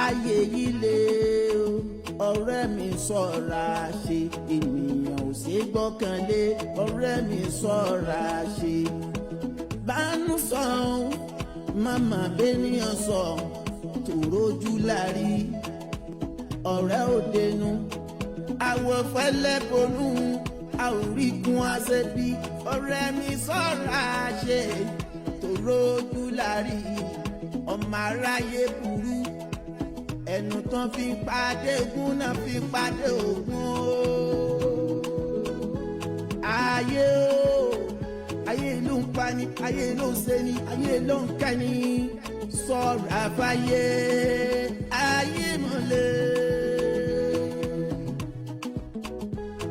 ayé yìí lé ọ̀rẹ́ mi ṣọ́ra ṣe ènìyàn ò ṣe gbọ́kànlé ọ̀rẹ́ mi ṣọ́ra ṣe bánú sàn màmá bẹ́nìyàn sọ tòrójú lárí ọ̀rẹ́ òdenu àwọ̀ fẹ́lẹ́ bonú àwòrígun àṣẹbí ọ̀rẹ́ mi ṣọ́ra ṣe tòrójú lárí ọmọ aráyé burú ẹnu tán fi pàdé ogun náà fi pàdé ogun ayé o ayé ló ń pani ayé ló ń ṣe ni ayé ló ń kẹ́ni sọ̀rọ̀ àfáyé ayé mọ̀lẹ́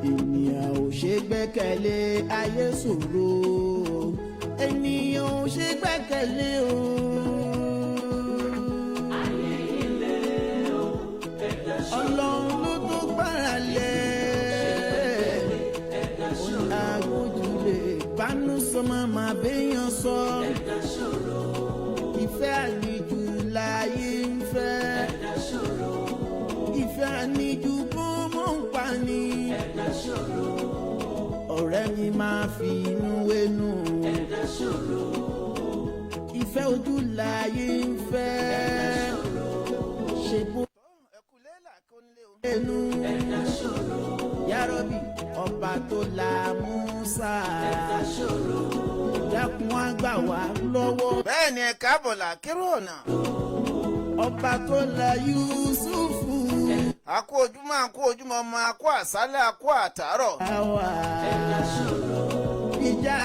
ènìyàn ò ṣe gbẹ́kẹ̀lé ayé ṣòro ènìyàn ò ṣe gbẹ́kẹ̀lé o. Ọlọ́run ló tó gbára lẹ̀ àgójúlé bánú sọmọ máa béèyàn sọ ìfẹ́ àníjù láyé ń fẹ́ ìfẹ́ àníjù kó mọ̀ ń pa ni ọ̀rẹ́ mi máa fi inú wénú ìfẹ́ ojú láyé ń fẹ́ ṣe bó. ẹnu yarobi ọba tó la Musa dákun wá gbà wá lọ́wọ́. bẹ́ẹ̀ ni ẹ káàbọ̀ làkírò ọ̀nà. ọba tó la Yusufu. a kú ojúmọ́ a kú ojúmọ́ ọmọ a kú àṣálẹ́ a kú àtàárọ̀. àwa ìjà.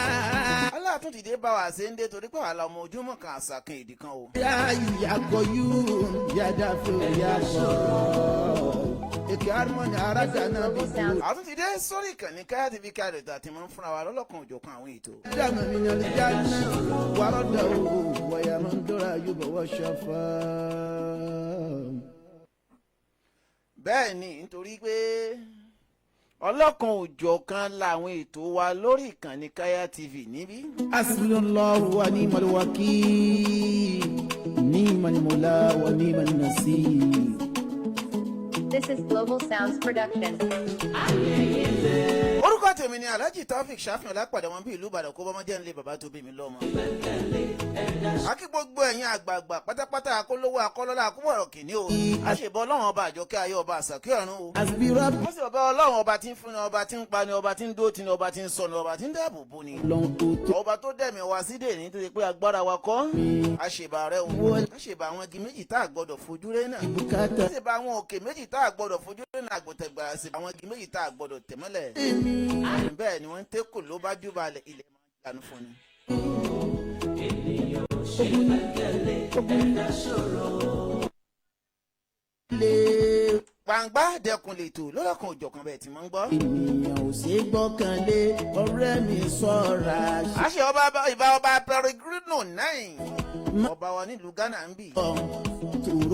tún dìde bá wa ṣe ń dé torí pé wà lá ọmọ ojúmọ́ kan àṣàkàn èdè kan o. yàgò yóò yàdá fún yàgò èké harmony arájà náà bí dúró. àtún ti dé sórí ìkànnì Kaya TV Kaya àti mọ̀ ń fúnra wa lọ́lọ́kan òjọ̀kan àwọn ètò. dàmú mi ní ọjà náà wàrọ̀ dà o wọ̀yà máa ń dọ́ra yóò bọ̀ wọ́ ṣọ́fà. bẹ́ẹ̀ ni nítorí pé ọlọ́kan òjọ̀kan làwọn ètò wa lórí ìkànnì Kaya TV níbí. Hasbunallahu wa ni'mal wakeel, ni'mal mawla wa ni'man nasir. This is Global Sounds Production. orúkọ tèmi ni Alhaji Taofik Ṣàfihàn lápàdé wọn bí ìlú Ìbàdàn kó bọ́mọ jẹ́ nílé bàbá tó bí mi lọ́mọ. akí gbogbo ẹ̀yin àgbààgbà pátápátá akólówó akọ́lọ́lá akúbọ̀rọ̀ kìíní o. àṣebọ ọlọ́run ọba àjọkẹ́ ayé ọba àṣàkí ọ̀run o. wọ́n sì ọba ọlọ́run ọba tí ń fúnni ọba tí ń pani ọba tí ń dó tini ọba tí ń sọnù ọba tí ń dáàbò bò ni. ọba tó dẹ̀mí wa sí dè ní tó ṣe pé agbára wa kọ́. àṣebà rẹ o. àṣebà àwọn igi méjì tá a gbọ́dọ̀ fojú rẹ́ náà. àṣebà àwọn òkè méjì tá a gbọ́dọ̀ fojú rẹ́ náà àgbọ̀tẹ̀gbàrà sí àwọn igi méjì tá a gbọ́dọ̀ tẹ̀mọ́lẹ̀. bẹ́ẹ̀ ni wọ́n ń tẹ́kù ló bá júbalẹ̀ ilẹ̀ máa ń dànù fún ni. gbàngbá dẹkùn lètò lọ́lọ́kan òjọ̀kan bẹ́ẹ̀ tí mo ń gbọ́. ènìyàn ò ṣe gbọ́kànlé ọ̀rẹ́ mi ṣọ́ra. àṣẹ ìbá ọba Peregrino 9 ọba wa nílùú Ghana ń bì.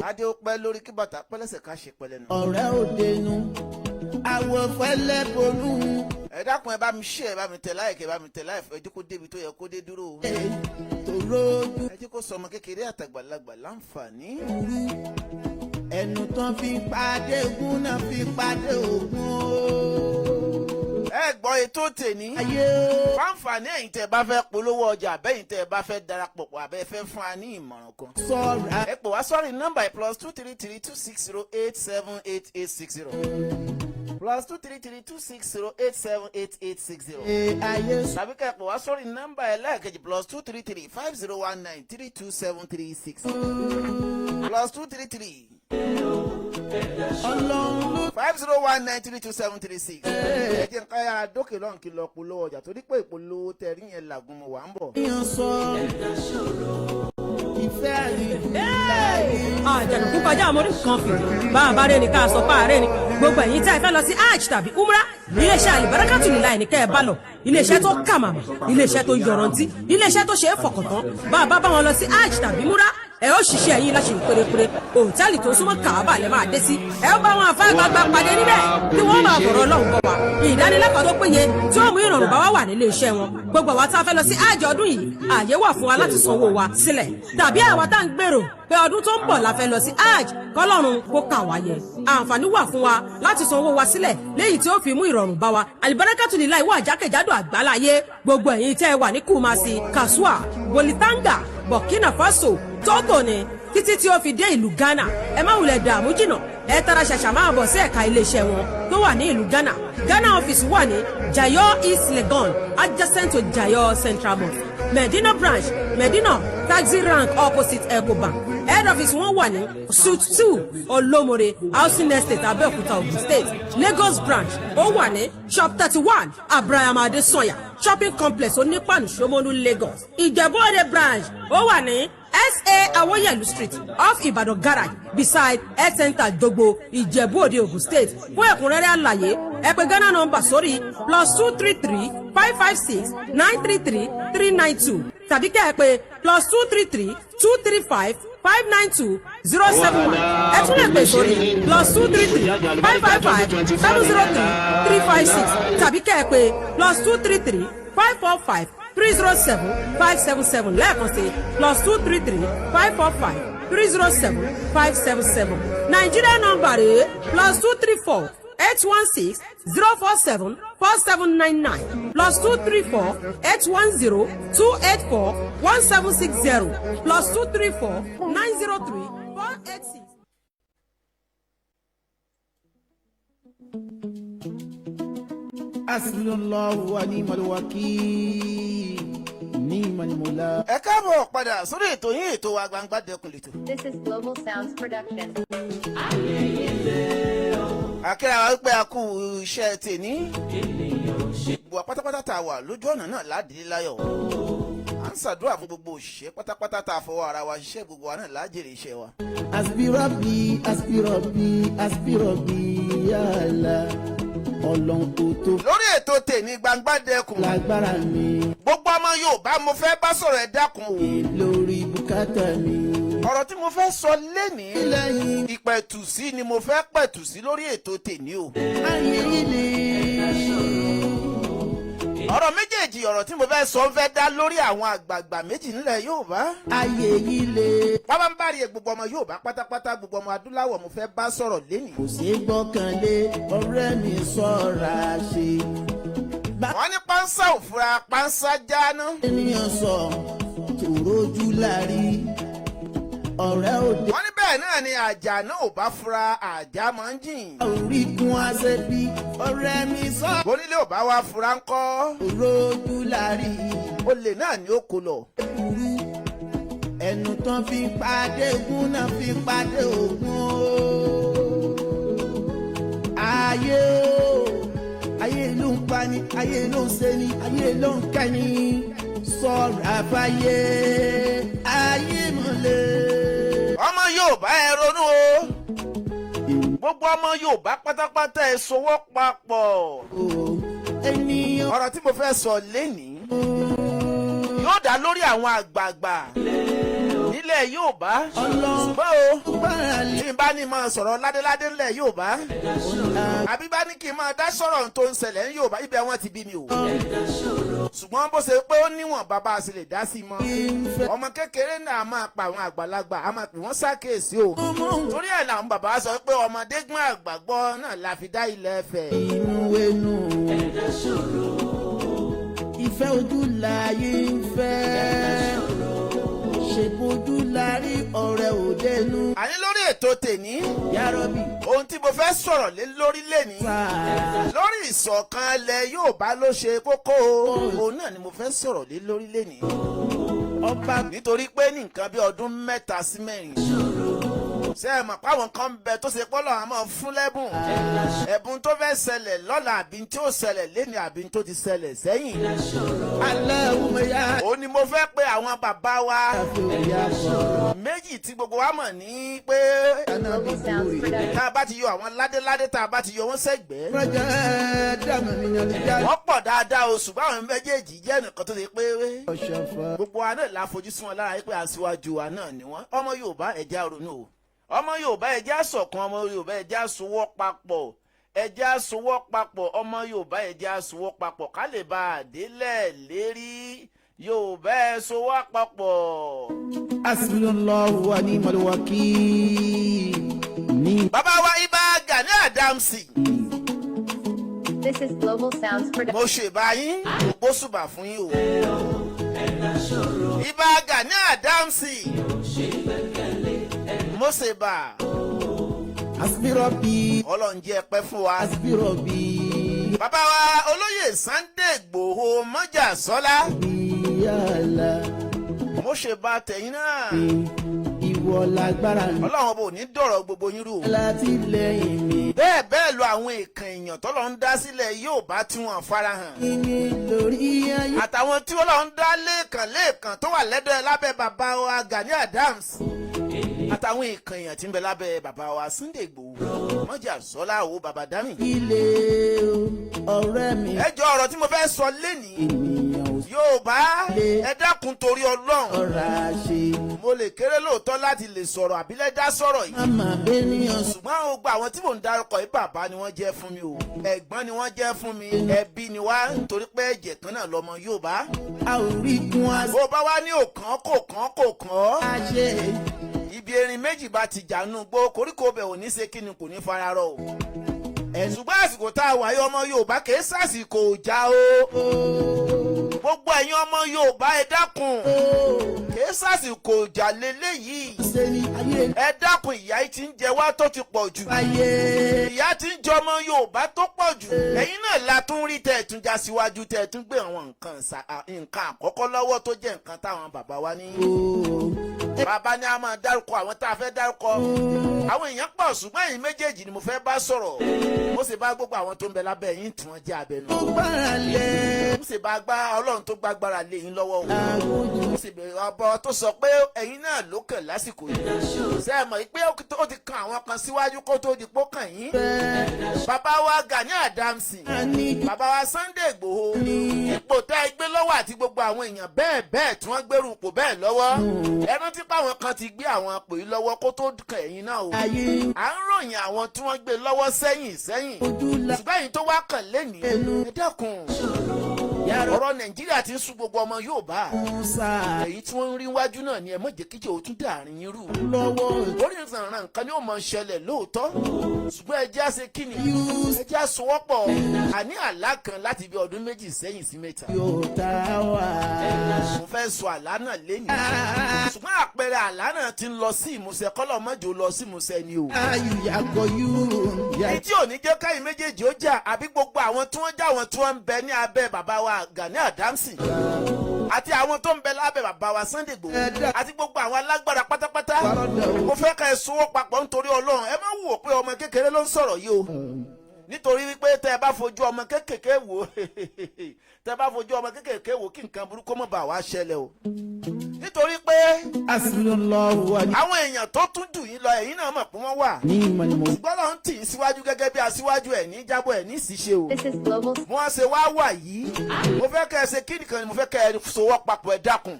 adé ó pẹ́ lórí kí bàtà pẹ́lẹ́sẹ̀ ká ṣe pẹ́lẹ́ nù. ọ̀rẹ́ òdenu àwọ̀ fẹ́lẹ́ bonú. ẹ dákun ẹ bá mi ṣe ẹ bá mi tẹ láìkẹ ẹ bá mi tẹ láìfẹ ẹ jẹ́ kó débi tó yẹ kó dé dúró. ẹ jẹ́ kó sọmọ kékeré àtàgbàlagbà láǹfààní. ẹnu tán fi pàdé ogun náà fi pàdé ogun. ẹ gbọ́ ètò tèní. fáǹfààní ẹ̀yin tẹ́ bá fẹ́ polówó ọjà àbẹ́yìn tẹ́ bá fẹ́ darapọ̀ pọ̀ àbẹ́ fẹ́ fún wa ní ìmọ̀ràn kan. sọ́ra. ẹ pè wá sọ́rí nọ́mbà +23326087860. +23326087860. tàbí ká ẹ pè wá sọ́rí nọ́mbà ẹlẹ́ẹ̀kejì +2335019327336. +233 5019327336. ẹ jẹ́ nǹkan yára dókè lọ́n kí lọ polówó ọjà torí pé ìpolówó tẹ̀rí yẹn làgùn mọ̀ wá ń bọ̀. ìfẹ́ àjẹ̀dùn kúkọjá àmọ́rí kan fìdí bá a bá rẹ̀ ní ká sọ pa àárẹ̀ ni gbogbo ẹ̀yin tí a fẹ́ lọ sí hajj tàbí umra iléeṣẹ́ Alibarakatu nílá ẹni kẹ́ ẹ bá lọ iléeṣẹ́ tó kà màmá iléeṣẹ́ tó yọrantí iléeṣẹ́ tó ṣe é fọkàntán bá a bá wọn lọ sí hajj tàbí umra ẹ ó ṣiṣẹ́ yín láṣẹ pérépéré òtẹ́ẹ̀lì tó súnmọ́ kàábà lẹ́ máa dé sí ẹ ó bá wọn àfáàgbàgbà pàdé níbẹ̀ tí wọ́n máa bọ̀rọ̀ ọlọ́run bọ̀ wá ìdánilẹ́kọ̀ọ́ tó péye tí ó mú ìrọ̀rùn bá wà nílé iṣẹ́ wọn gbogbo àwa tá a fẹ́ lọ sí àjọ ọdún yìí ààyè wà fún wa láti sanwó wa sílẹ̀ tàbí àwa tá à ń gbèrò pé ọdún tó ń bọ̀ la fẹ́ lọ sí hajj kọ́lọ́run kó kà wá yẹ àǹfààní wà fún wa láti sanwó wa sílẹ̀ léyìí tí ó fi mú ìrọ̀rùn bá wa alibarakatu nílá ìwọ àjákèjádò àgbáláyé gbogbo ẹ̀yin tẹ́ ẹ wà ní Kumasi Kasua Bolitanga Burkina Faso Togo ni títí tí ó fi dé ìlú Ghana ẹ má wulẹ̀ dààmú jìnnà ẹ tara ṣàṣà máa bọ̀ sí ẹ̀ka iléeṣẹ́ wọn tó wà ní ìlú Ghana ọ́fíìsì wà ní Jayo East Legon adjacent to Jayo Central Mosque Medina branch Medina taxi rank opposite Ecobank head office wọn wà ní suite 2 Olomore housing estate Abeokuta Ogun State Lagos branch ó wà ní shop 31 Abraham Adesanya shopping complex Onípànù Ṣómólú Lagos Ìjẹ̀bú-Òde branch ó wà ní SA Awoyelu Street off Ibadan Garage beside Health Center Jogbo Ìjẹ̀bú-Òde Ogun State fún ẹ̀kúnrẹ́rẹ́ àlàyé ẹ pè Ghana number sórí +233 556 933 392 tàbí kẹ́ ẹ pè +233 235 592 071 ẹ tún lè pè sórí +233 555 703 356 tàbí kẹ́ ẹ pè +233 545 307 577 lẹ́ẹ̀kan sí +233 545 307 577 Nigeria number rẹ̀ +234 816 047 4799 +234 810 284 1760 +234 903 486. Asbunallahu wa ni'mal wakeel ni'mal mawla. Ẹ káàbọ̀ padà sórí ètò yín ètò wa Gbangba Dẹ́kun lẹ́tọ̀. This is Global Sounds Production. Akẹ́rẹ́ wa wípé a kú iṣẹ́ tèní. Gbogbo pátápátá tá a wà lójú ọ̀nà náà ládìí láyọ̀. À ń ṣàdúrà fún gbogbo òṣìṣẹ́ pátápátá tá a fọwọ́ ara wa ṣiṣẹ́ gbogbo wa náà lájèrè iṣẹ́ wa. Aspirabi yàrá ọlọ́run kò tó. Lórí ètò tèmi Gbangba Dẹ́kun. Lágbára mi. Gbogbo ọmọ Yorùbá mo fẹ́ bá sọ̀rọ̀ ẹ dákun o. Lórí bùkátà mi. Ọ̀rọ̀ tí mo fẹ́ sọ lénìí. Ìpẹ̀tùsí ni mo fẹ́ pẹ̀tùsí lórí ètò tèmi o. Ayé ilé. Ọ̀rọ̀ méjèèjì ọ̀rọ̀ tí mo fẹ́ sọ fẹ́ dá lórí àwọn àgbààgbà méjì nílẹ̀ Yorùbá. Ayé ilé. Bàbá ń bá rí gbogbo ọmọ Yorùbá pátápátá gbogbo ọmọ adúláwọ̀ mo fẹ́ bá sọ̀rọ̀ lénìí. Kò sí gbọ́kànlé ọ̀rẹ́ mi ṣọ́ra ṣe. Wọ́n ní pánsá òfura pánsá jáná. Ènìyàn sọ tòrójú lárí ọ̀rẹ́ òde. Wọ́n ní bẹ́ẹ̀ náà ni àjà náà ò bá fura àjà máa ń jìn. Orí kun aṣẹ́bí ọ̀rẹ́ mi sọ. Onílé ò bá wá fura ńkọ́. Tòrójú lárí. Olè náà ni ó kó lọ. Ẹnu tán fi pàdé ogun náà fi pàdé ogun o. Ayé o, ayé ló ń pani, ayé ló ń ṣeni, ayé ló ń kẹ́ni. Sọ̀rọ̀ àfáyé, ayé mọ̀lẹ́. Ọmọ Yorùbá ẹ ronú o. Gbogbo ọmọ Yorùbá pátápátá ẹ sowọ́ papọ̀. Ọ̀rọ̀ tí mo fẹ́ sọ lénìí yóò dá lórí àwọn àgbààgbà nílẹ̀ Yorùbá. Ṣùgbọ́n o tí n bá ní máa sọ̀rọ̀ ládéládé nílẹ̀ Yorùbá àbí bá ní kí n máa dá sọ̀rọ̀ tó ń ṣẹlẹ̀ ní Yorùbá ibẹ̀ wọ́n ti bí mi o. Ṣùgbọ́n bó ṣe pé ó níwọ̀n bàbá a sì lè dá sí mọ́. Ọmọ kékeré náà máa pa àwọn àgbàlagbà a máa pè wọ́n ṣàkíyèsí o. Torí ẹ̀ làwọn bàbá sọ pé ọmọdé gbọ́n àgbà gbọ́ náà la fi dá Ilé Ifẹ̀. Ìfẹ́ ojú láyé ń fẹ́ ṣe bójú lárí ọ̀rẹ́ òdenu. Àní lórí ètò tèní. Yàrọ́bì. Ohun tí mo fẹ́ sọ̀rọ̀ lé lórí lénìí. Lórí ìṣọ̀kan ilẹ̀ Yorùbá ló ṣe kókó o. Òun náà ni mo fẹ́ sọ̀rọ̀ lé lórí lénìí. Ọba nítorí pé ní nǹkan bí ọdún 3 sí 4. ṣé ẹ mọ̀ páwọn kan ń bẹ tó ṣe pọ́ lọ́wọ́ àmọ́ fún lẹ́bùn ẹ̀bùn tó fẹ́ ṣẹlẹ̀ lọ́la àbí tí ó ṣẹlẹ̀ léni àbí tó ti ṣẹlẹ̀ sẹ́yìn. ó ní mo fẹ́ pé àwọn bàbá wa méjì tí gbogbo wa mọ̀ ní pé Global Sounds Production. tá a bá ti yọ àwọn ládéládé tá a bá ti yọ wọ́n sẹ́gbẹ̀ẹ́. wọ́n pọ̀ dáadáa o ṣùgbọ́n àwọn méjèèjì jẹ́ nìkan tó ṣe pé gbogbo wa náà la fojú sún wọn lára pé aṣíwájú wa náà ni wọ́n. ọmọ Yorùbá ẹ̀já ronú o ọmọ Yorùbá ẹ̀já ṣọ̀kan ọmọ Yorùbá ẹ̀já sowọ́ papọ̀ ẹ̀já sowọ́ papọ̀ ọmọ Yorùbá ẹ̀já sowọ́ papọ̀ ká lè bá a délẹ̀ lérí Yorùbá ẹ̀ sowọ́ papọ̀. Hasbunallahu wa ni'mal wakeel. bàbá wa Ìbà Gani Adams. This is Global Sounds mo Production. ṣèbá yín mo gbóṣùbà fún yín o. Ìbà Gani Adams mo ṣèbà Hasbi Rabbi, Ọlọ́run jẹ́ pẹ́ fún wa. Hasbi Rabbi, bàbá wa olóyè Sunday Igboho Mọ́jàsọ́lá Yàlá, mo ṣèbà tẹ̀yìn náà. ìwọ lágbára mi, Ọlọ́run ọba ò ní dọ̀rọ̀ gbogbo yín rú. látìlẹ́yìn mi. bẹ́ẹ̀ lọ àwọn èèkàn èèyàn tọ́lọ́ ń dá sílẹ̀ yóò bá tí wọ́n farahàn. Yín lórí ayé, àtàwọn tí Ọlọ́run dá lẹ́ẹ̀kan tó wà lẹ́dọ̀ lábẹ́ bàbá wa Gani Adams. àtàwọn èèkàn èèyàn tí ń bẹ lábẹ́ bàbá wa Sunday Igboho Mọ́jàsọ́lá o bàbá dami. ilé ọ̀rẹ́ mi, ẹ jọ ọ̀rọ̀ tí mo fẹ́ sọ lénìí ènìyàn ò Yorùbá ẹ dákun torí Ọlọ́run. sọ̀rọ̀ ṣe. mo lè kéré lóòótọ́ láti lè sọ̀rọ̀ àbílẹ̀ dá sọ̀rọ̀ yìí. Màmá bẹ́nìyàn sùn, ṣùgbọ́n àwọn gba àwọn tí mò ń dárúkọ yìí bàbá ni wọ́n jẹ́ fún mi o ẹ̀gbọ́n ni wọ́n jẹ́ fún mi ẹbí ni wá nítorí pé ẹ̀jẹ̀ kan náà lọmọ Yorùbá. a ò rí gun bó bá wá ní òkàn kò kàn àṣẹ. ibi erin méjì bá ti jànú gbó koríko bẹ̀ ò ní ṣe kí ni kò ní fara rọ o. ṣùgbọ́n àsìkò tá a wà yí ọmọ Yorùbá kì í sàsìkò ìjà o. gbogbo ẹ̀yin ọmọ Yorùbá ẹ dákun kì í sàsìkò ìjà lélẹ́yìí. Sẹ́ni ayé ẹ dákun ìyà yìí ti ń jẹ wá tó ti pọ̀ jù. ayé. ìyà ti ń jẹ ọmọ Yorùbá tó pọ̀ jù. ẹ̀yin náà la tún rí tẹ̀tún já síwájú tẹ̀tún gbé àwọn nǹkan àkọ́kọ́ lọ́wọ́ tó jẹ́ nǹkan táwọn bàbá wa ní. bàbá ni a máa dárúkọ àwọn tá a fẹ́ dárúkọ. àwọn èèyàn pọ̀ ṣùgbọ́n ẹ̀yin méjèèjì ni mo fẹ́ bá sọ̀rọ̀. mo sì bá gbogbo àwọn tó ń bẹ lábẹ́ yín tí wọ́n jẹ́ abẹnú. Ó gbára lé mo sì bá gbá Ọlọ́run tó gbàgbára lé yín lọ́wọ́ o. mo sì bẹ̀rẹ̀ ọbọ̀ tó sọ pé ẹ̀yin náà ló kàn lásìkò yìí. ṣé ẹ mọ̀ pé ó ti kan àwọn kan síwájú kó tó di pó kàn yín. bàbá wa Gani Adams bàbá wa Sunday Igboho ipò tá ẹ gbé lọ́wọ́ àti gbogbo àwọn èèyàn bẹ́ẹ̀ tí wọ́n gbèrú ipò bẹ́ẹ̀ lọ́wọ́. ẹ rántí pé àwọn kan ti gbé àwọn ipò yìí lọ́wọ́ kó tó kàn ẹ̀yin náà o. ayé. à ń ròyìn àwọn tí wọ́n gbé lọ́wọ́ sẹ́yìn ṣùgbọ́n èyí tó wá kàn lẹ́nìí ẹ dákun ọ̀rọ̀ Nàìjíríà ti ń sún gbogbo ọmọ Yorùbá. èyí tí wọ́n ń rí wájú náà ni ẹ má jẹ́ kíjọ òtún dàrin yín rú. orí ìsànràn nǹkan ni ó mọ ṣẹlẹ̀ lóòótọ́ ṣùgbọ́n ẹ jẹ́ àṣẹ kíni ẹ jẹ́ àṣọwọ́pọ̀ àní àlá kan láti bí ọdún méjì sẹ́yìn sí mẹ́ta. mo fẹ́ sọ àlá náà lẹ́yìn ṣùgbọ́n àpẹẹrẹ àlá náà ti ń lọ sí ìmúṣẹ kọ́lọ̀ mọ́jọ lọ sí ìmúṣẹ ni o. èyí tí ò ní jẹ́ káyìn méjèèjì ó jà àbí gbogbo àwọn tí wọ́n jà wọn tí wọ́n ń bẹ ní abẹ́ bàbá wa Gani Adams àti àwọn tó ń bẹ lábẹ́ bàbá wa Sunday Igboho àti gbogbo àwọn alágbára pátápátá mo fẹ́ ká ẹ sowọ́ papọ̀ nítorí Ọlọ́run ẹ má wò pé ọmọ kékeré ló ń sọ̀rọ̀ yìí o nítorí wípé tẹ́ ẹ bá fojú ọmọ kékeré wò tẹ́ ẹ bá fojú ọmọ kékeré wò kí nǹkan burúkú mọ̀ bá wa ṣẹlẹ̀ o nítorí pé àwọn èèyàn tó tún jù yín lọ ẹ̀yin náà mọ̀ pé wọ́n wà ṣùgbọ́n lọ́n tì í síwájú gẹ́gẹ́ bí aṣíwájú ẹ̀ ní jábọ̀ ẹ̀ ní ìṣiṣẹ́ o This is Global. mo wá ṣe wá wà yìí mo fẹ́ kẹ́ ẹ ṣe kí nìkan ni mo fẹ́ kẹ́ ẹ sowọ́ papọ̀ ẹ dákun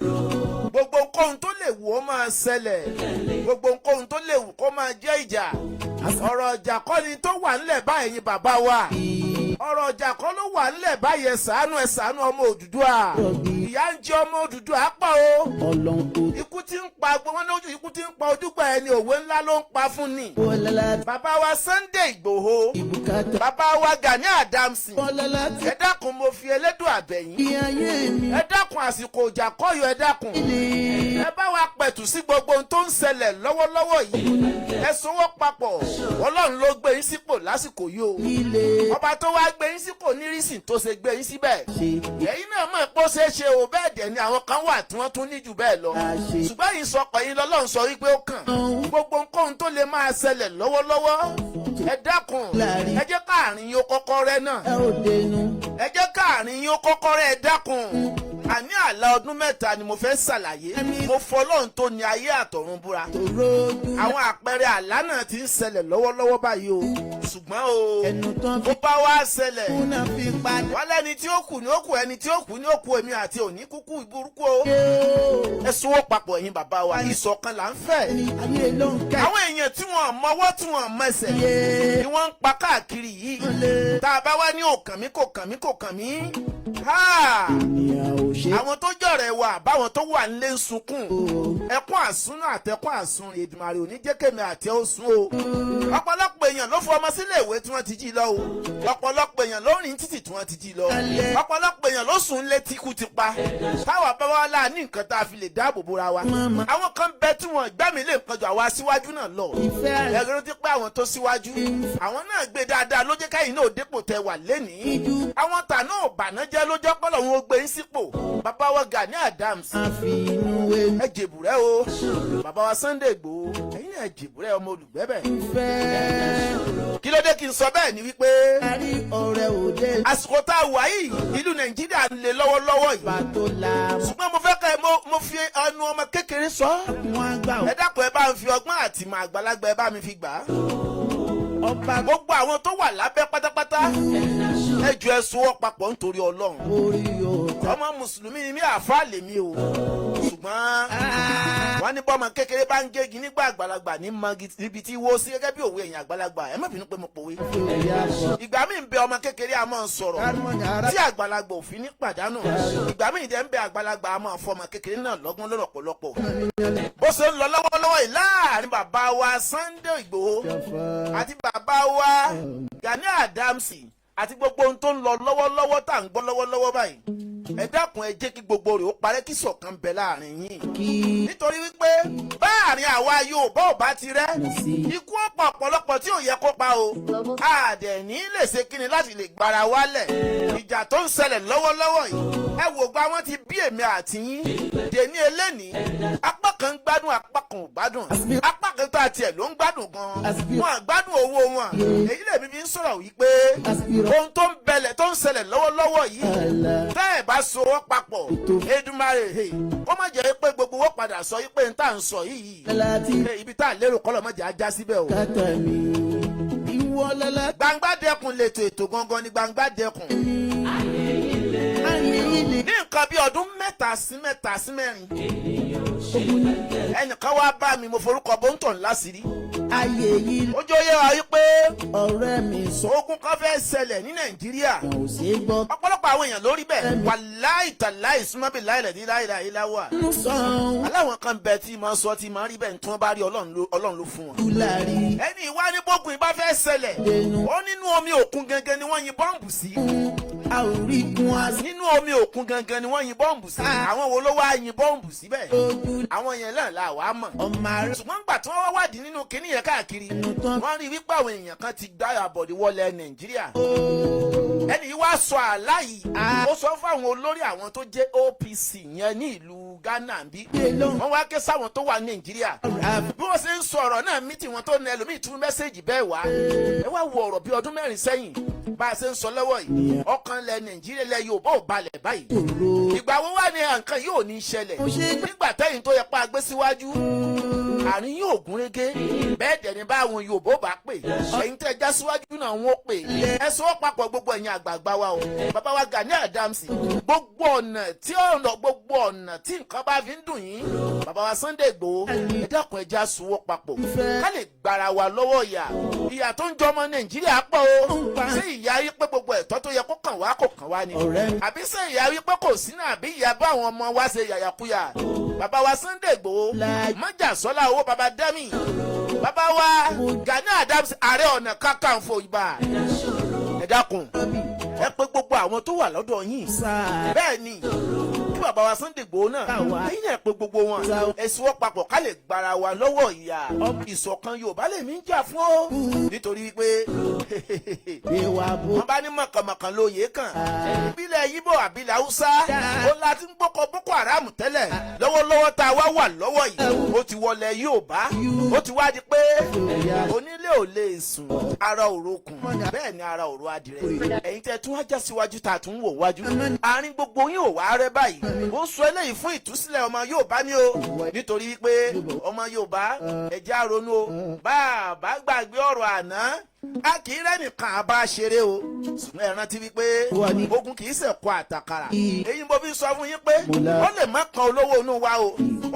gbogbo nǹkan tó lè wù ó máa ṣẹlẹ̀ gbogbo nǹkan tó lè wù kó máa jẹ́ ìjà ọ̀rọ̀ ìjà kọ́ ni tó wà nílẹ̀ báyìí ni bàbá wa ọ̀rọ̀ ìjà kọ́ ló wà nílẹ̀ báyìí ẹ ṣàánú ọmọ Odùduwà ìyà ń jẹ ọmọ Odùduwà pọ̀ o ikú tí ń pa gbogbo wọn lójú ikú tí ń pa ojúgbà ẹni òwe ńlá ló ń pa fún ni bàbá wa Sunday Igboho bàbá wa Gani Adams ẹ dákun mo fi Elédùà àbẹ̀yìn ẹ dákun àsìkò ìjà kọ́yọ̀ ẹ dákun ẹ bá wa pẹ̀tù sí gbogbo ohun tó ń ṣẹlẹ̀ lọ́wọ́lọ́wọ́ yìí ẹ sowọ́ papọ̀ ọlọ́run ló gbé yín sípò lásìkò yìí o ọba tó wá gbé yín sípò nírísìn tó ṣe gbé yín síbẹ̀ ẹ̀yin náà mọ̀ pé ó ṣeé ṣe o bẹ́ẹ̀ dẹ̀ ni àwọn kan wà tí wọ́n tún ní jù bẹ́ẹ̀ lọ ṣùgbọ́n yìí sọ pé yín lọ́lọ́run sọ wípé ó kàn gbogbo nǹkan tó lè máa ṣẹlẹ̀ lọ́wọ́lọ́wọ́ ẹ dákun ẹ jẹ́ káàrin yóò kọ́kọ́ rẹ́ náà ẹ jẹ́ káàrin yóò kọ́kọ́ rẹ́ ẹ dákun àní àlá ọdún mẹ́ta ni mo fẹ́ ṣàlàyé mo fọlọ́run tó ní ayé àtọ̀run búra àwọn àpẹẹrẹ àlá náà ti ń ṣẹlẹ̀ lọ́wọ́lọ́wọ́ báyìí o ṣùgbọ́n o bó bá wá ṣẹlẹ̀ wọ́n lẹ́ni tí ó kù ní ó kù ẹni tí ó kù ní ó kù èmi àti òní kúkú ìburúkú o ẹ sowọ́ papọ̀ ẹ̀yin bàbá wa ìṣọ̀kan là ń fẹ́ àwọn èèyàn tí wọ́n mọwọ́ tí wọ́n mẹsẹ̀ ni wọ́n ń pa káàkiri yìí tá a bá wá ní òkàn mí kò kàn mí kò kàn mí àwọn tó jọ̀rẹ̀ wà báwọn tó wà nílé ń sunkún ẹkún àsúnà àtẹkún àsun Èdùmàrè ò ní jẹ́ kémi àti ó sún o ọ̀pọ̀lọpọ̀ èèyàn ló fọmọ sílé ìwé tí wọ́n ti jí lọ o ọ̀pọ̀lọpọ̀ èèyàn ló rìn títì tí wọ́n ti jí lọ ọ̀pọ̀lọpọ̀ èèyàn ló sùn lé tíkú ti pa táwa bá wá láà ní nǹkan tá a fi lè dáàbò bora wa àwọn kan bẹ tí wọ́n gbẹ́mí lè nǹkan jù àwa síwájú náà lọ ẹgbẹ́ ti pé àwọn tó síwájú àwọn náà gbé dáadáa ló jẹ́ káyìn náà dépò tẹ wà lénìí àwọn tà náà bànájẹ́ ló jẹ́ pọ́lọ̀ wọn ó gbé yín sípò bàbá wa Gani Adams ẹ jèbùrẹ́ o bàbá wa Sunday Igboho ẹ̀yin náà jèbùrẹ́ ọmọ olùgbẹ́bẹ̀ kí ló dé kí n sọ bẹ́ẹ̀ ni wípé àsìkò tá a wà yìí ìlú Nàìjíríà ń le lọ́wọ́lọ́wọ́ yìí ṣùgbọ́n mo fẹ́ ká mo fi ẹnu ọmọ kékeré sọ ẹ dákun ẹ bá ń fi ọgbọ́n àti ìmọ̀ àgbàlagbà ẹ bá mi fi gbà á gbogbo àwọn tó wà lábẹ́ pátápátá ẹ jọ ẹ sowọ́ papọ̀ nítorí Ọlọ́run ọmọ mùsùlùmí ni mí àáfàá lèmi o ṣùgbọ́n wọ́n ní bọ́mọ kékeré bá ń gégi nígbà àgbàlagbà ní magi níbi tí wó sí gẹ́gẹ́ bí òwe èèyàn àgbàlagbà ẹ má bínú pé mo pòwe ìgbà míì ń bẹ ọmọ kékeré a máa ń sọ̀rọ̀ tí àgbàlagbà òfin ní pàdánù ìgbà míì dẹ̀ ń bẹ àgbàlagbà a máa fọmọ kékeré náà lọ́gbọ́n lọ́pọ̀lọpọ̀ bó ṣe ń lọ lọ́wọ́lọ́wọ́ yìí láàrin bàbá wa Sunday Igboho àti bàbá wa Gani Adams àti gbogbo ohun tó ń lọ lọ́wọ́lọ́wọ́ tá à ń gbọ́ lọ́wọ́lọ́wọ́ báyìí ẹ dákun ẹ jẹ́ kí gbogbo rẹ̀ ó parẹ́ kí ṣọ̀kan bẹ láàrin yín nítorí wípé báàrin àwa Yorùbá ò bá ti rẹ́ ikú ọ̀pọ̀ ọ̀pọ̀lọpọ̀ tí ò yẹ kó pa o àdẹ̀ní lè ṣe kíni láti lè gbára wálẹ̀ ìjà tó ń ṣẹlẹ̀ lọ́wọ́lọ́wọ́ yìí ẹ wò gba wọn ti bí èmi àti yín dèní eléni apá kan ń gbádùn apá kan ò gbádùn apá kan tó àti ẹ̀ ló ń gbádùn gan wọn àgbádùn owó wọn èyí lèmi fi ń sọ̀rọ̀ wípé ohun tó ń bẹlẹ̀ tó ń ṣẹlẹ̀ lọ́wọ́lọ́wọ́ yìí tẹ́ ẹ̀ bá sowọ́ papọ̀ Èdùmàrè ó má jẹ́ pé gbogbo wọ́n padà sọ yí pé n tá à ń sọ yìí ibi tá à lérò kọ́lọ̀ mọ́jà á já síbẹ̀ o. Gbangba Dẹ́kun lètò ètò gangan ní Gbangba Dẹ́kun ní nǹkan bí ọdún mẹ́ta sí mẹ́rin ẹnìkan wá bá mi mo forúkọ bóńtọ̀ ńlá sí rí ayé yìí ó jọ yé wa wípé ọ̀rẹ́ mi sọ ogun kan fẹ́ ṣẹlẹ̀ ní Nàìjíríà kò sí gbọ́ ọ̀pọ̀lọpọ̀ àwọn èèyàn lórí bẹ́ẹ̀ wàláì tàláì súnmọ́bì láìlẹ̀ láìláwà aláwọn kan bẹ tí máa sọ tí máa rí bẹ́ẹ̀ tí wọ́n bá rí Ọlọ́run ló fún wọn. ẹni ìwá ní bógun ìbá fẹ́ ṣẹlẹ̀ ó nínú omi òkun gangan ni wọ́n yin bọ́ǹbù sí. a ò rí gun àṣì. nínú omi òkun gangan ni wọ́n yin bọ́ǹbù sí. àwọn wo ló wá yin bọ́ǹbù síbẹ̀. àwọn yẹn náà la wàá mọ̀. ṣùgbọ́n gbà tí wọ́n wá wádìí nínú kinní yẹn káàkiri wọ́n rí wípé àwọn èèyàn kan ti gbá àbọ̀dé wọlé Nàìjíríà. ẹni yìí wá sọ àlá yìí ó sọ fún àwọn olórí àwọn tó jẹ́ OPC yẹn ní ìlú Ghana bí wọ́n wá ké sáwọn tó wà ní Nàìjíríà bí wọ́n ṣe ń sọ ọ̀rọ̀ náà mítì wọn tó ní ẹlòmíì tún mẹ́sẹ̀gì bẹ́ẹ̀ wá ẹ wá wo ọ̀rọ̀ bí ọdún mẹ́rin sẹ́yìn bá a ṣe ń sọ lọ́wọ́ yìí ọkàn lẹ Nàìjíríà lẹ Yorùbá ò balẹ̀ báyìí ìgbà wo wá ní nǹkan yóò ní ṣẹlẹ̀ nígbà tẹ́yìn tó yẹ pa gbé síwájú àárín yóò gún régé bẹ́ẹ̀ dẹ̀ ni báwọn Yorùbá bá pè ẹ̀yin tẹ́ já síwájú náà wọ́n pè ẹ sọ papọ̀ gbogbo ẹ̀yin àgbààgbà wa o bàbá wa Gani Adams gbogbo ọ̀nà tí nǹkan bá fi ń dùn yín bàbá wa Sunday Igboho ẹ dákun ẹ já sowọ́ papọ̀ ká lè gbára wa lọ́wọ́ ìyà tó ń jọmọ Nàìjíríà pọ̀ o ṣé ìyà yí pé gbogbo ẹ̀tọ́ tó yẹ kó kàn wá kò kàn wá ni àbí ṣé ìyà yí pé kò sí náà àbí ìyà bá àwọn ọmọ wa ṣe yàyàkuyà bàbá wa Sunday Igboho mọ́jà sọ́lá owó bàbá dẹ́mì bàbá wa Gani Adams Ààrẹ Ọ̀nà Kakanfò ìbà ẹ dákun ẹ pé gbogbo àwọn tó wà lọ́dọ̀ yín bẹ́ẹ̀ ni bàbá wa Sunday Igboho náà lẹ́yìn náà pé gbogbo wọn ẹ̀sùn wọn papọ̀ ká lè gbára wa lọ́wọ́ ìyà ìṣọ̀kan Yorùbá lèmi ń jà fún ó nítorí pé wọ́n bá ní mọ̀kànmọ̀kàn lóye kàn ìbílẹ̀ Yíbò àbílẹ̀ Haúsá ó láti ń gbókò Boko Haram tẹ́lẹ̀ lọ́wọ́lọ́wọ́ tá a wá wà lọ́wọ́ yìí ó ti wọlé Yorùbá ó ti wá di pé onílé ò lè sùn ara òrokùn bẹ́ẹ̀ ni ara òro adìrẹ ẹ̀yin tẹ́ tún wájà síwájú tá a tún wò wájú àárín gbogbo yín ò wá rẹ́ báyìí ó sọ eléyìí fún ìtúsílẹ̀ ọmọ Yorùbá ni o nítorí pé ọmọ Yorùbá ẹ̀jẹ̀ àrònú o bá a bá gbàgbé ọ̀rọ̀ àná a kì í rẹ́nìkan àbá ṣeré o ṣùgbọ́n ẹ rántí wípé ogun kì í ṣẹ̀kọ́ àtàkàrà èyí mo fi sọ fún yín pé ó lè má kan olówó inú wa o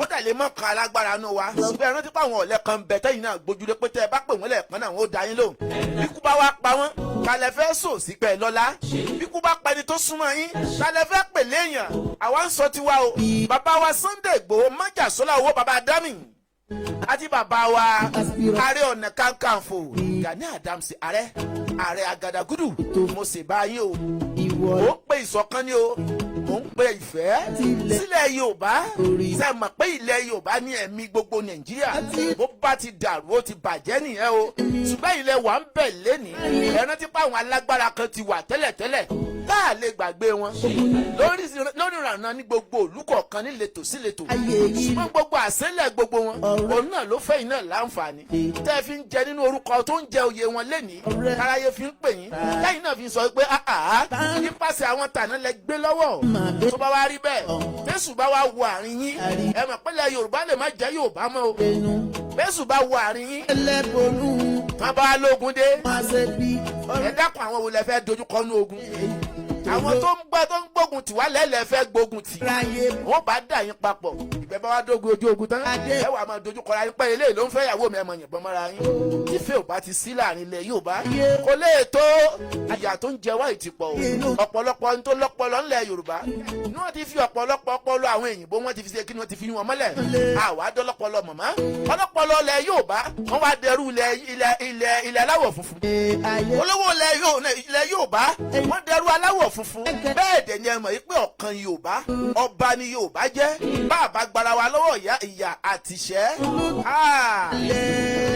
ó dẹ̀ lè má kan alágbára inú wa ṣùgbọ́n ẹ rántí pé àwọn ọ̀lẹ́ kan bẹ̀ tẹ́yìn náà gbójúlé pé tẹ́ ẹ bá pè wọ́n lẹ́ẹ̀kan náà wọ́n ó da yín lóhùn bíkú bá wá pa wọ́n kalẹ̀ fẹ́ sò sí pẹ́ lọ́lá bíkú bá pa ẹni tó súnmọ́ yín kalẹ̀ fẹ́ pè léèyàn àwa ń sọ tiwa o bàbá wa Sunday Igboho májàsọ́lá owó bàbá Dami àti bàbá wa Ààrẹ Ọ̀nà Kakanfò Gani Adams ààrẹ Agadagudu mo sì bá yín o mo ń pe ìṣọ̀kan ni o mo ń pe ìfẹ́ sílẹ̀ Yorùbá ṣe mọ̀ pé ilẹ̀ Yorùbá ní ẹ̀mí gbogbo Nàìjíríà bó bá ti dàrú ó ti bàjẹ́ nìyẹn o ṣùgbọ́n ilẹ̀ wa ń bẹ̀ lẹ́nìí ẹ rántí pé àwọn alágbára kan ti wà tẹ́lẹ̀tẹ́lẹ̀ tá a lè gbàgbé wọn lórí ìrànà ní gbogbo olùkọ̀ọ̀kan ní letò sí letò ṣùgbọ́n gbogbo àṣẹlẹ̀ gbogbo wọn òun náà ló fẹ́ iná láǹfààní tẹ́ fi ń jẹ nínú orúkọ tó ń jẹ oyè wọn lénìí aráyé fi ń pè yín lẹ́yìn náà fi sọ pé nípasẹ̀ àwọn tàná lẹ gbé lọ́wọ́ tó bá wá rí bẹ́ẹ̀ Jésù bá wá wo àárín yín ẹ mọ̀ pẹ́lẹ́ Yorùbá lè má jẹ́ Yorùbá mọ́ o Jésù bá wo àárín yín wọ́n bá lógun dé ẹ dákun àwọn wo lẹ fẹ́ dojúkọ nú ogun àwọn tó ń gbógun tì wá lẹ́lẹ̀ fẹ́ gbógun tì wọ́n bá dà yín papọ̀ ìgbẹ́ bá wá dógun ojú ogun tán ẹ wà máa dojú kọra yín pẹ́ eléyìí ló ń fẹ́ ìyàwó mi ẹ̀ mọ̀ yìnbọn mọ́ra yín tífẹ́ ò bá ti sí láàrin ilẹ̀ Yorùbá kò lè tó ìyà tó ń jẹ wá ìtìpọ̀ o ọ̀pọ̀lọpọ̀ ní tó lọ́pọlọ ńlẹ̀ Yorùbá ni wọ́n ti fi ọ̀pọ̀lọpọ̀ ọpọlọ àwọn èyìnbó wọ́n ti fi ṣe kí ni wọ́n ti fi wọn mọ́lẹ̀ àwa dọ́lọ́pọlọ mọ̀mọ́ ọlọ́pọlọ ilẹ̀ Yorùbá wọ́n wá dẹrú ilẹ̀ aláwọ̀ funfun olówó ilẹ̀ Yorùbá wọ́n dẹrú aláwọ̀ funfun bẹ́ẹ̀ dẹ̀ ni ẹ mọ̀ pé ọ̀kan Yorùbá ọba ni Yorùbá jẹ́ bàbá gbara wa lọ́wọ́ ìyà àtìṣẹ́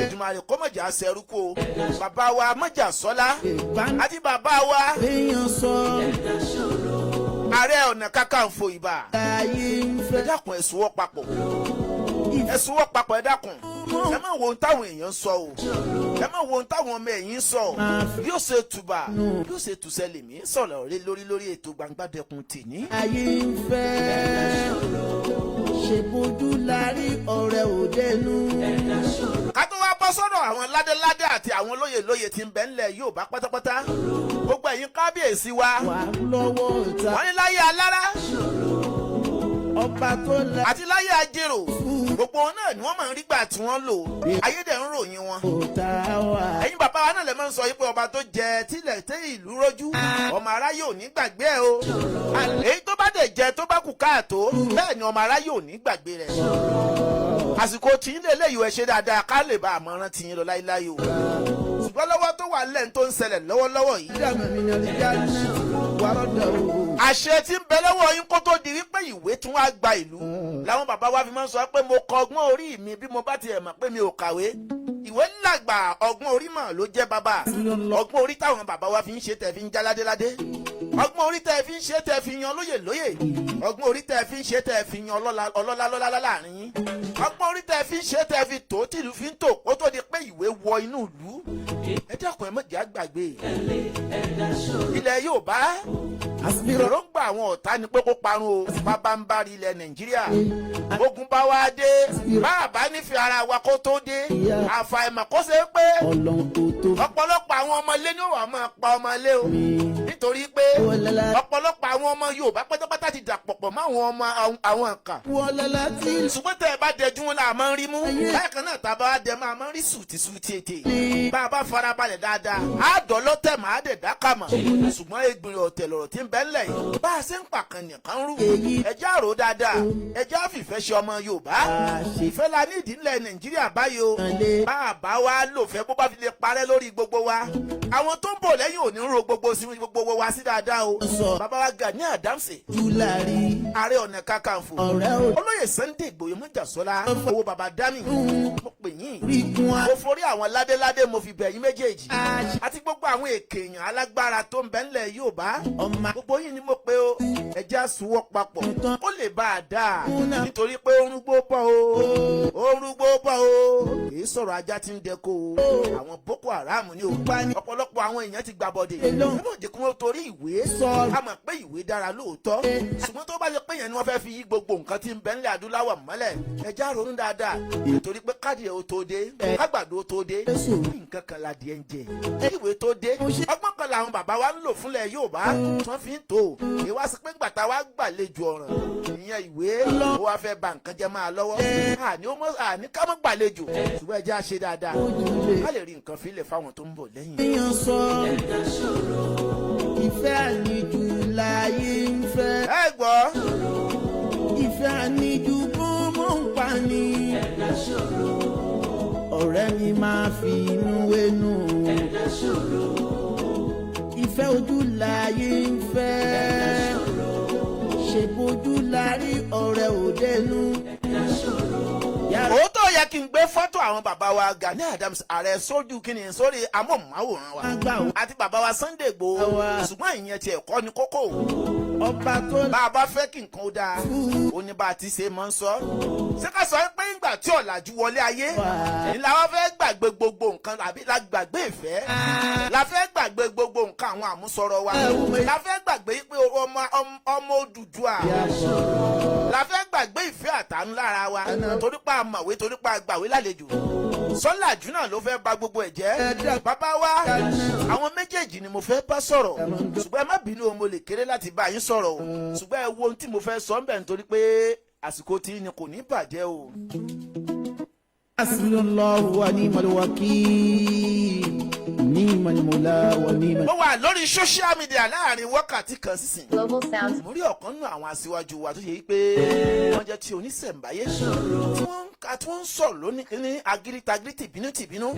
Èdùmàrè kó mọ̀jà sẹ́rúkú o bàbá wa Májàsọ́lá àti bàbá wa Ààrẹ Ọ̀nà Kakanfò ìbà ẹ dákun ẹ sowọ́ papọ̀ ẹ dákun ẹ má wo ohun táwọn èèyàn sọ o ẹ má wo ohun táwọn ọmọ ẹ̀yìn sọ yóò ṣe tùbà yóò ṣe tùṣẹ́ lèmi sọ̀rọ̀ rẹ lórí ètò Gbangba Dẹkùn tèmi. ayé ń fẹ́ ṣe bójú lárí ọ̀rẹ́ òdenu. ká tó wá bọ́ sọ́dọ̀ àwọn ládéládé àti àwọn lóyè tí ń bẹ ńlẹ̀ Yorùbá pátápátá gbogbo ẹ̀yin kábíyèsí wa wọ́n ní láyé alára ọba tó la àti láyé ajérò gbogbo wọn náà ni wọ́n máa ń rí gbà tí wọ́n lò ayédè ń ròyìn wọn. ẹ̀yin bàbá wa náà lè máa ń sọ yìí pé ọba tó jẹ tílẹ̀ tẹ́ ìlú rọ́jú ọmọ aráyé ò ní gbàgbé ẹ o èyí tó bá dẹ̀ jẹ tó bá kù káàtó bẹ́ẹ̀ ni ọmọ aráyé ò ní gbàgbé rẹ̀. àsìkò tí ń lè léyìí ẹ ṣe dáadáa ká lè bá àmọ́ràn tí yín lọ láíláí o ṣùgbọ́n lọ́wọ́ tó wà lẹ́nu tó ń ṣẹlẹ̀ lọ́wọ́lọ́wọ́ yìí. àṣẹ tí ń bẹ lọ́wọ́ yín kó tó di wípé ìwé tún wá gba ìlú làwọn bàbá wa fi máa ń sọ pé mo kọ ọgbọ́n orí mi bí mo bá tiẹ̀ mọ̀ pé mi ò kàwé ìwé làgbà ọgbọ́n orí mọ̀ ló jẹ́ bàbá ọgbọ́n orí táwọn bàbá wa fi ń ṣe tẹ̀ fi ń já ládéládé ọgbọ́n orí tẹ̀ fi ń ṣe tẹ̀ fi yan lóyè ọgbọ́n orí tẹ̀ fi ń ṣe tẹ̀ fi yan ọlọ́lá láàrin yín ọgbọ́n orí tẹ̀ fi ń ṣe tẹ̀ fi tó tìlú fi ń tò kó tó di pé ìwé wọ inú ìlú ẹ dákun ẹ má jẹ́ àgbàgbé ilẹ̀ Yorùbá èròǹgbà àwọn ọ̀tá ni pé kó parun o bàbá ń bá rí ilẹ̀ Nàìjíríà ogun bá wá dé bàbá nífẹ̀ẹ́ ara wa kó tó dé àfàìmọ̀ kó ṣe pé ọ̀pọ̀lọpọ̀ àwọn ọmọlé ni wọ́n máa pa ọmọlé o nítorí pé ọ̀pọ̀lọpọ̀ àwọn ọmọ Yorùbá pátápátá ti dàpọ̀ pọ̀ mọ́ àwọn ọmọ àwọn nǹkan ṣùgbọ́n tẹ́ ẹ bá dẹjú wọn là máa ń rí mú bákan náà tá a bá dẹ máa ń rí sùtìsùtì ètè bá a bá farabalẹ̀ dáadáa á dọ́lọ́tẹ̀ máa dẹ̀ dákàmọ̀ ṣùgbọ́n egbìnrin ọ̀tẹ̀ lọ̀rọ̀ tí ń bẹ ńlẹ̀ yìí bá a ṣe ń pàkan nìkan rú ẹjẹ́ àrò dáadáa ẹjẹ́ àfìfẹ́ ṣe ọmọ Yorùbá ìfẹ́ la ní ìdílé Nàìjíríà báyìí o bá a bá wa lò fẹ́ bó bá fi lè parẹ́ lórí gbogbo wa àwọn tó ń bọ̀ lẹ́yìn ò ní ro gbogbo wa sí dáadáa o bàbá wa Gani Adams Ààrẹ Ọ̀nà Kakanfò olóyè Sunday Igboho Mọ́jàsọ́lá owó bàbá dami mo pè yín mo forí àwọn ládéládé mo fi bẹ̀ yín méjèèjì àti gbogbo àwọn èkèèyàn alágbára tó ń bẹ ńlẹ̀ Yorùbá gbogbo yín ni mo pè o ẹjẹ́ àsùnwọ̀ papọ̀ ó lè bá a dáa nítorí pé orúgbó bọ̀ o kìí sọ̀rọ̀ ajá tí ń dẹko o àwọn Boko Haram ni o ọ̀pọ̀lọpọ̀ àwọn èèyàn ti gbàbọ̀dè ẹ mọ̀ jẹ́ kí wọ́n torí ìwé a mọ̀ pé ìwé dára lóòótọ́ ṣùgbọ́n tó bá yẹ pé yẹn ni wọ́n fẹ́ fi yí gbogbo nǹkan tí ń bẹ ńlẹ̀ adúláwọ̀ mọ́lẹ̀ ẹjẹ́ àrònú dáadáa nítorí pé káàdì ẹ̀ ó tó dé kágbàdo ó tó dé nǹkan kan ládìẹ ń jẹ ìwé tó dé ọgbọ́n kan làwọn bàbá wa ń lò fúnlẹ̀ Yorùbá tí wọ́n fi ń tò ìwá sí pé gbàtà wa gbàlejò ọ̀ràn ìyẹn ìwé ó wá fẹ́ ba nǹkan jẹ́ máa lọ́wọ́ àní ká mọ́ gbàlejò ṣùgbọ́n ẹjẹ́ á ṣe dáadáa ká lè rí nǹkan fílẹ̀ fáwọn tó ń bọ̀ lẹ́yìn. èèyàn sọ ìfẹ́ àníjù láyé ń fẹ́. ẹ gbọ́. ìfẹ́ àníjù bó mọ̀ ń pa ni. ọ̀rẹ́ mi máa fi inú wénú. ìfẹ́ ojú láyé ń fẹ́. ṣe bójú lárí ọ̀rẹ́ òdenu. òótọ́ yẹ kí n gbé fọ́tò àwọn bàbá wa Gani Adams Ààrẹ sójú kí ni sórí amóhùnmáwòrán wa àti bàbá wa Sunday Igboho ṣùgbọ́n ìyẹn ti ẹ̀kọ́ ni kókó ọba tó bá a bá fẹ́ kí nǹkan ó dáa ó ní bá a ti ṣe máa ń sọ ṣé ká sọ pé ńgbà tí ọ̀làjú wọlé ayé ni làwọn fẹ́ gbàgbé gbogbo nǹkan àbí la gbàgbé ìfẹ́ la fẹ́ gbàgbé gbogbo nǹkan àwọn àmúsọ̀rọ̀ wa la fẹ́ gbàgbé pé ọmọ Odùduwà la fẹ́ gbàgbé ìfẹ́ àtàánú lára wa torí pa àmọ̀wé torí pa àgbàwé lálejò sọ́làjú náà ló fẹ́ bà gbogbo ẹ̀ jẹ́ bàbá wa àwọn méjèèjì ni mo fẹ́ bá sọ̀rọ̀ ṣùgbọ́n ẹ má bínú o mo lè kéré láti bá yín sọ̀rọ̀ o ṣùgbọ́n ẹ wo ohun tí mo fẹ́ sọ ń bẹ̀ nítorí pé àsìkò tí ni kò ní bàjẹ́ o. Hasbunallahu wa ni'mal wakeel. Ni'mal mawla wa ni'mal. mo wà lórí social media láàrin wákàtí kan sísìn. Global Sounds. mo rí ọ̀kan nínú àwọn aṣíwájú wa tó ṣe pé wọ́n jẹ́ ti oníṣẹ̀ǹbáyé tí wọ́n ń sọ̀rọ̀ lónìí ní agírítagirí tìbínú.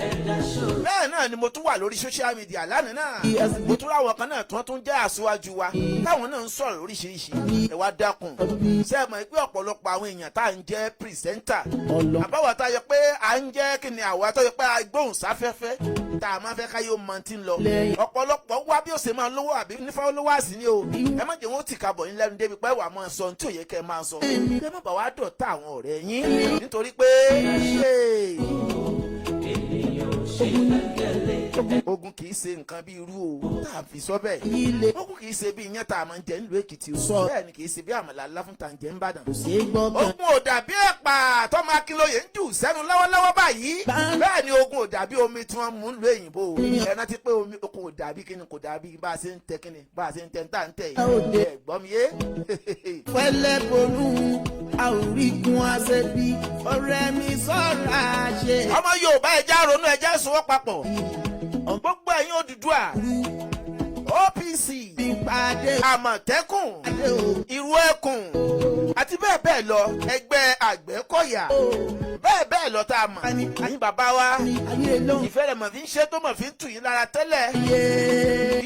bẹ́ẹ̀ náà ni mo tún wà lórí social media lánàá náà mo tún ráwọn kan náà tí wọ́n tún jẹ́ aṣíwájú wa táwọn náà ń sọ̀rọ̀ lóríṣiríṣi ẹ wá dákun ṣé ẹ mọ̀ pé ọ̀pọ̀lọpọ̀ àwọn èèyàn tá à ń jẹ́ pírìsẹ́ńtà àbáwọ̀ tá a yẹ pé à ń jẹ́ kí ni àwa tó yẹ pé agbóhùnsáfẹ́fẹ́ tá a máa fẹ́ káyọ̀ mọ tí ń lọ ọ̀pọ̀lọpọ̀ wá bí ó ṣe máa lówó àbí nífà olówó àsì ni o ẹ má jẹ́ wọn ó tì kábọ̀ yín lẹ́nu débi pé wàá máa sọ ohun tí ò yẹ kẹ́ ẹ máa sọ kẹ́ má bà wá dọ̀tá àwọn ọ̀rẹ́ yín nítorí pé ogun kì í ṣe nǹkan bí irú o tá a fi sọ bẹ́ẹ̀ ogun kì í ṣe bí iyán tá a máa ń jẹ nílùú Èkìtì o bẹ́ẹ̀ ni kì í ṣe bí àmàlà láfún tá a ń jẹ ń bàdàn. ogun ò dàbí ẹ̀pà tọ́mọ Akínlóye ń jù sẹ́nu lọ́wọ́lọ́wọ́ báyìí bẹ́ẹ̀ ni ogun ò dàbí omi tí wọ́n mú nílùú òyìnbó o ẹ rántí pé ogun ò dàbí kíni kò dàbí bá a ṣe ń tẹ kíni bá a ṣe ń tẹ ń tà ń tẹ yìí ẹ̀gbọ́n mi yé. pẹ̀lẹ́ bolú àwòrígun àṣẹbí ọ̀rẹ́ mi sọ̀rọ̀ àṣẹ. ọmọ Yorùbá ẹja ronú ẹja sọwọ́ papọ̀ gbogbo ẹ̀yin Odùduwà OPC Àmọ̀tẹ́kùn Ìrú Ẹkùn àti bẹ́ẹ̀ bẹ́ẹ̀ lọ ẹgbẹ́ Àgbẹ̀kọ̀yà bẹ́ẹ̀ bẹ́ẹ̀ lọ tá a mọ̀ àyìn bàbá wa ìfẹ́ rẹ̀ mọ̀ fi ń ṣe tó mọ̀ fi ń tù yín lára tẹ́lẹ̀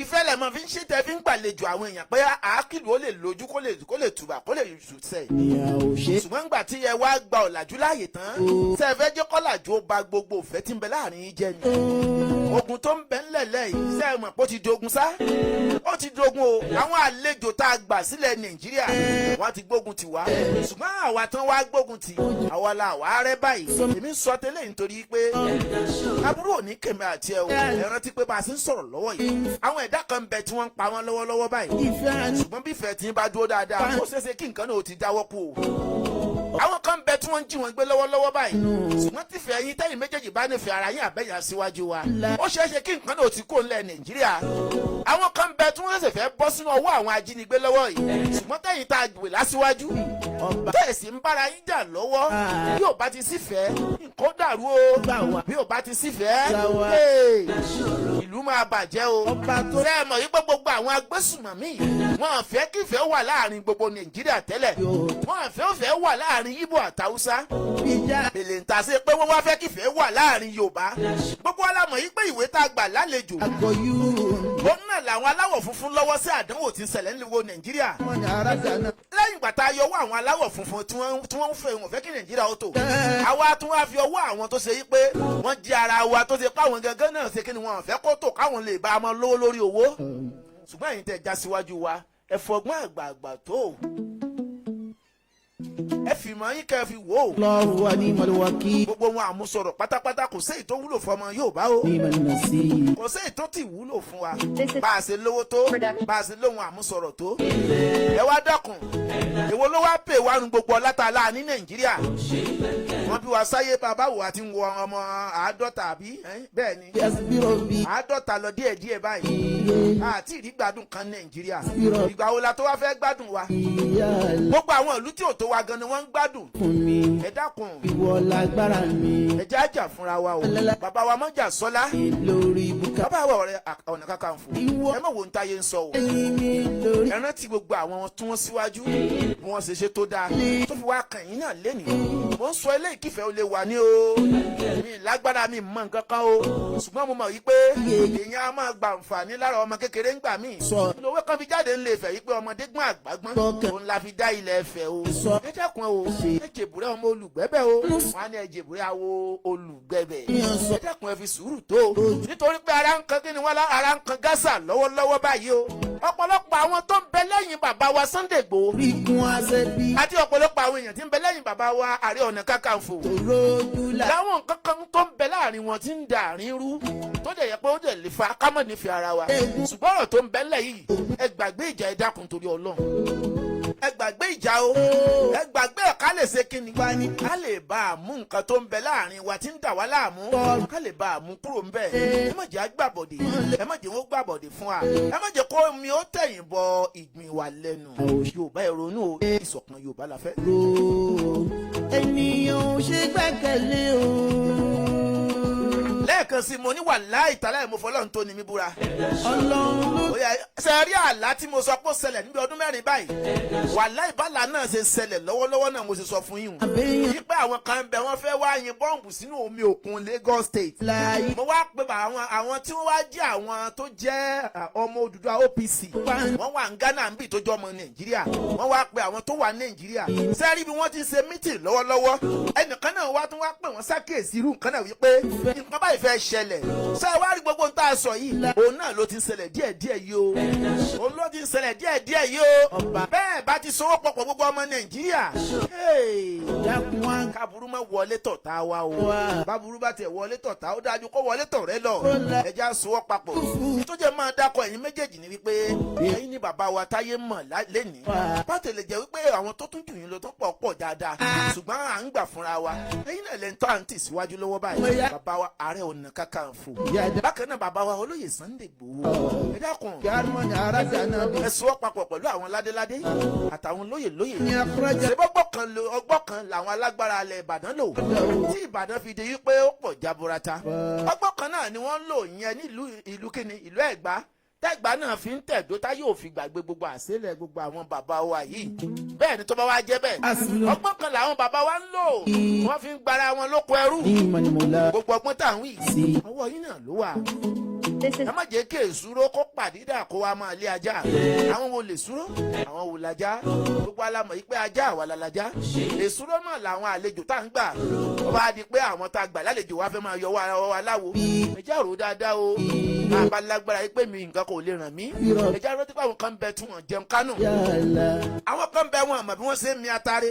ìfẹ́ rẹ̀ mọ̀ fi ń ṣe tẹ́ fi ń gbàlejò àwọn èèyàn pé àákìlú ó lè lójú kó lè tùbà kó lè ṣùṣẹ́ ṣùgbọ́n ńgbà tí ẹ wá gba ọ̀làjú láàyè tán ṣe ẹ fẹ́ jẹ́ kọ́làjú ó ba gbogbo òfẹ́ tí ń bẹ láàrin yín jẹ́ ni ogun tó ń bẹ ńlẹ̀lẹ̀ yìí ṣe é mọ̀ pé ó ti dogun sá ó ti dogun o àwọn àlejò tá a gbà sílẹ̀ Nàìjíríà wọ́n ti gbógun tì wá ṣùgbọ́n àwa tán wá gbógun tì àwa la wà rẹ́ báyìí èmi sọ tẹ́lẹ̀ nítorí pé aburú òní kèmí àti ẹ̀ o ẹ rántí pé bá a ṣe ń sọ̀rọ̀ lọ́wọ́ yìí àwọn ẹ̀dá kan bẹ tí wọ́n ń pa wọ́n lọ́wọ́lọ́wọ́ báyìí ṣùgbọ́n bí ìfẹ́ tí ń bá dúró dáadáa ó ṣeéṣe kí nǹkan náà ó ti dáwọ́ kú o àwọn kan bẹ tí wọ́n ń jí wọn gbé lọ́wọ́lọ́wọ́ báyìí ṣùgbọ́n tífẹ̀ẹ́ yín tẹ́yìn méjèèjì bá nífẹ̀ẹ́ ara yín àbẹ́yà síwájú wa ó ṣeéṣe kí nǹkan náà ó ti kó ńlẹ̀ Nàìjíríà àwọn kan bẹ tí wọ́n ṣe fẹ́ bọ́ sínú ọwọ́ àwọn ajínigbé lọ́wọ́ yìí ṣùgbọ́n tẹ̀yìn tá a gbè lásìwájú tẹ̀sí ń bára yín jà lọ́wọ́ bí ò bá ti sífẹ̀ẹ́ nǹkan dàrú o bí ò bá ti sífẹ̀ẹ́ ìlú máa bàjẹ́ o ṣé ẹ mọ̀ yí pé gbogbo àwọn agbésùnmọ̀mí wọn fẹ́ kífẹ́ wà láàrin gbogbo Nàìjíríà tẹ́lẹ̀ wọn fẹ́ wà láàrin Ìgbò àtàwùsá bèlè ń ta sí pé wọ́n wá fẹ́ kífẹ́ wà láàrin Yorùbá gbogbo alámọ̀ yí pé ìwé tá a gbà lálejò ó náà làwọn aláwọ̀ funfun lọ́wọ́ sí àdánwò tí ń ṣẹlẹ̀ nílùú Nàìjíríà lẹ́yìn ìgbà tá a yọwọ́ àwọn aláwọ̀ funfun tí wọ́n ń fẹ́ wọn fẹ́ kí Nàìjíríà ó tò àwa tún wá fi ọwọ́ àwọn tó ṣe yí pé wọ́n jẹ́ ara wa tó ṣe pé àwọn gangan náà ṣe kí ni wọ́n fẹ́ kó tò káwọn lè bá a mọ lówó lórí owó ṣùgbọ́n ẹ̀yin tẹ́ já síwájú wa ẹ fọgbọ́n àgbààgbà tó ẹ fi mọ yín kẹ́ fi wò ó. Allahu wa ni'mal wakil. gbogbo wọn àmúsọ̀rọ̀ pátápátá kò sí èyí tó wúlò fún ọmọ Yorùbá o. Ni'mal nasir. kò sí èyí tó ti wúlò fún wa. bá a ṣe lówó tó bá a ṣe lóhun àmúsọ̀rọ̀ tó. ẹ wá dákun èwo ló wá pè wá nu gbogbo ọlátàlá ní Nàìjíríà. wọ́n bí wa sáyé bàbá wo àti ń wo ọmọ 50 àbí bẹ́ẹ̀ ni 50 lọ díẹ̀díẹ̀ báyìí. àti ìrí gbádùn kan Nàìjíríà. ìgbà wo la tó wá fẹ́ gbádùn wa. gbogbo àwọn ìlú tí ò tó wa gan ni wọ́n ń gbádùn. ẹ dákun ìwọ lágbára mi. ẹ jẹ́ àjà fúnra wa o. bàbá wa mọ́jà sọ́lá. lórí bùkà. bàbá wa ọ̀rẹ́ Ọ̀nà Kakanfò. ẹ mọ̀ wo ń táyé ń sọ o. ẹ rántí gbogbo àwọn tí wọ́n síwájú bí wọ́n ṣe ṣe tó dáa tó fi wá kàn yín náà lénìí. mo ń sọ eléyìí kífẹ́ ó lè wà ní o. mi lágbára mi mọ nǹkan kan o. ṣùgbọ́n mo mọ̀ yí pé èèyàn á máa gba àǹfààní lára ọmọ kékeré ńgbà míì. lówó kan fi jáde ńlẹ̀ Ifẹ̀ yí pé ọmọdé gbọ́n àgbà gbọ́n. òun la fi dá ilẹ̀ Ifẹ̀ o. ẹ dákun o ẹ jèbúrẹ́ ọmọ olùgbẹ́bẹ̀ o. wọ́n á ní ẹ jèbúrẹ́ awo olùgbẹ́bẹ̀. ẹ dákun ẹ fi sùúrù tó o. nítorí pé ara ń kan kí ni wọ́n lá ara ń kan Gaza lọ́wọ́lọ́wọ́ báyìí o. ọ̀pọ̀lọpọ̀ àwọn tó ń bẹ lẹ́yìn bàbá wa Sunday Igboho àti ọ̀pọ̀lọpọ̀ àwọn èèyàn tí ń bẹ lẹ́yìn bàbá wa Ààrẹ Ọ̀nà Kakanfò láwọn nǹkan kan tó ń bẹ láàrin wọn tí ń da àárín rú tó dẹ̀ yẹ pé ó dẹ̀ lè fa kámọ̀ nífẹ̀ẹ́ ara wa ṣùgbọ́n ọ̀rọ̀ tó ń bẹ lẹ̀ yìí ẹ gbàgbé ìjà ẹ dákun torí Ọlọ́run ẹ gbàgbé ìjà o ẹ gbàgbé ẹ̀ ká lè ṣe kí ni ká lè bá a mú nǹkan tó ń bẹ láàrin wa tí ń dà wá láàmú ká lè bá a mú kúrò ń bẹ ẹ má jẹ́ àgbàbọ̀dé ẹ má jẹ́ wọ́n gbàbọ̀dé fún wa ẹ má jẹ́ kó mi ó tẹ̀yìn bọ ìgbín wa lẹ́nu Yorùbá ẹ ronú o ìṣọ̀kan Yorùbá la fẹ́. ènìyàn ò ṣe gbẹ́kẹ̀lé o. lẹ́ẹ̀kan sí mo ní wàláhì tàláhì mo fọlọ́run tó ni mi búra. Ọlọ́run ló. ṣe rí àlá tí mo sọ pé ó ṣẹlẹ̀ níbi ọdún 4 báyìí wàláhì bàlá náà ṣe ṣẹlẹ̀ lọ́wọ́lọ́wọ́ náà mo ṣe sọ fún yín. wípé àwọn kan bẹ wọ́n fẹ́ wá yin bọ́ǹbù sínú omi òkun Lagos State. mo wá pe àwọn tí wọ́n wá jẹ́ àwọn tó jẹ́ ọmọ Odùduwà OPC. wọ́n wà ní Ghana níbi tó jọ ọmọ Nàìjíríà. wọ́n wá pe àwọn tó wà Nàìjíríà. ṣe rí bí wọ́n ti ṣe mítì lọ́wọ́lọ́wọ́ ẹnìkan náà wá tún wá pè wọ́n ṣàkíyèsí irú nǹkan náà wípé nǹkan báyìí fẹ́ ṣẹlẹ̀ ṣé wá rí gbogbo nǹkan sọ yìí òun náà ló ti ń ṣẹlẹ̀ díẹ̀díẹ̀ yìí o òun ló ti ń ṣẹlẹ̀ díẹ̀díẹ̀ yìí o bẹ́ẹ̀ bá ti sowọ́ pọ̀ gbogbo ọmọ Nàìjíríà káburú má wọlé tọ̀tá wa o báburú bá tẹ̀ wọlé tọ̀tá ó dájú kó wọlé tọ̀ rẹ lọ ẹja sowọ́ papọ̀ tó jẹ́ máa dákọ̀ ẹ̀yin méjèèjì ni wípé ẹ̀yin ni bàbá wa táyé mọ̀ lẹ́nìí bátẹ̀ lè jẹ́ wípé àwọn tó tún jù yín lọ tó pọ̀ dáadáa ṣùgbọ́n à ń gbà fúnra wa ẹ̀yin náà lẹ́ńtọ́ à ń tì síwájú lọ́wọ́ báyìí bàbá wa Ààrẹ Ọ̀nà Kakanfò bákan náà bàbá wa Olóyè Sunday Igboho ẹ dákun ẹ sọ papọ̀ pẹ̀lú àwọn ládéládé àtàwọn lóyè ṣe ọgbọ́n kan làwọn alágbára alẹ́ Ìbàdàn lò tí Ìbàdàn fi di wípé ó pọ̀ jaburata ọgbọ́n kan náà ni wọ́n ń lò yẹn ní ìlú kíni ìlú Ẹ̀gbá tẹ́gbà náà fi ń tẹ̀dó tá yóò fi gbàgbé gbogbo àṣẹlẹ̀ gbogbo àwọn bàbá wa yìí bẹ́ẹ̀ ni tó bá wá jẹ́ bẹ́ẹ̀ ọgbọ́n kan làwọn bàbá wa ń lò wọ́n fi ń gbára wọn lóko ẹrú gbogbo ọgbọ́n tá à ń wí ọwọ́ yín náà ló wà ẹ má jẹ́ kí èsúró kó pàdídà kó wa máa lé ajá àwọn wo lè súró àwọn wo lajá gbogbo alamọ̀ yìí pé ajá àwa lálajá èsúró náà làwọn àlejò tá à ń gbà wọ́n bá di pé àwọn tá a gbà lálejò wa fẹ́ máa yọ wá láwo ẹjá rò dáadáa o àbá lágbára yìí pé mi nǹkan kò lè ràn mí ẹjá rò pé àwọn kan bẹ tí wọ́n jẹun kánò àwọn kan bẹ wọn àmọ́ bí wọ́n ṣe ń mi atare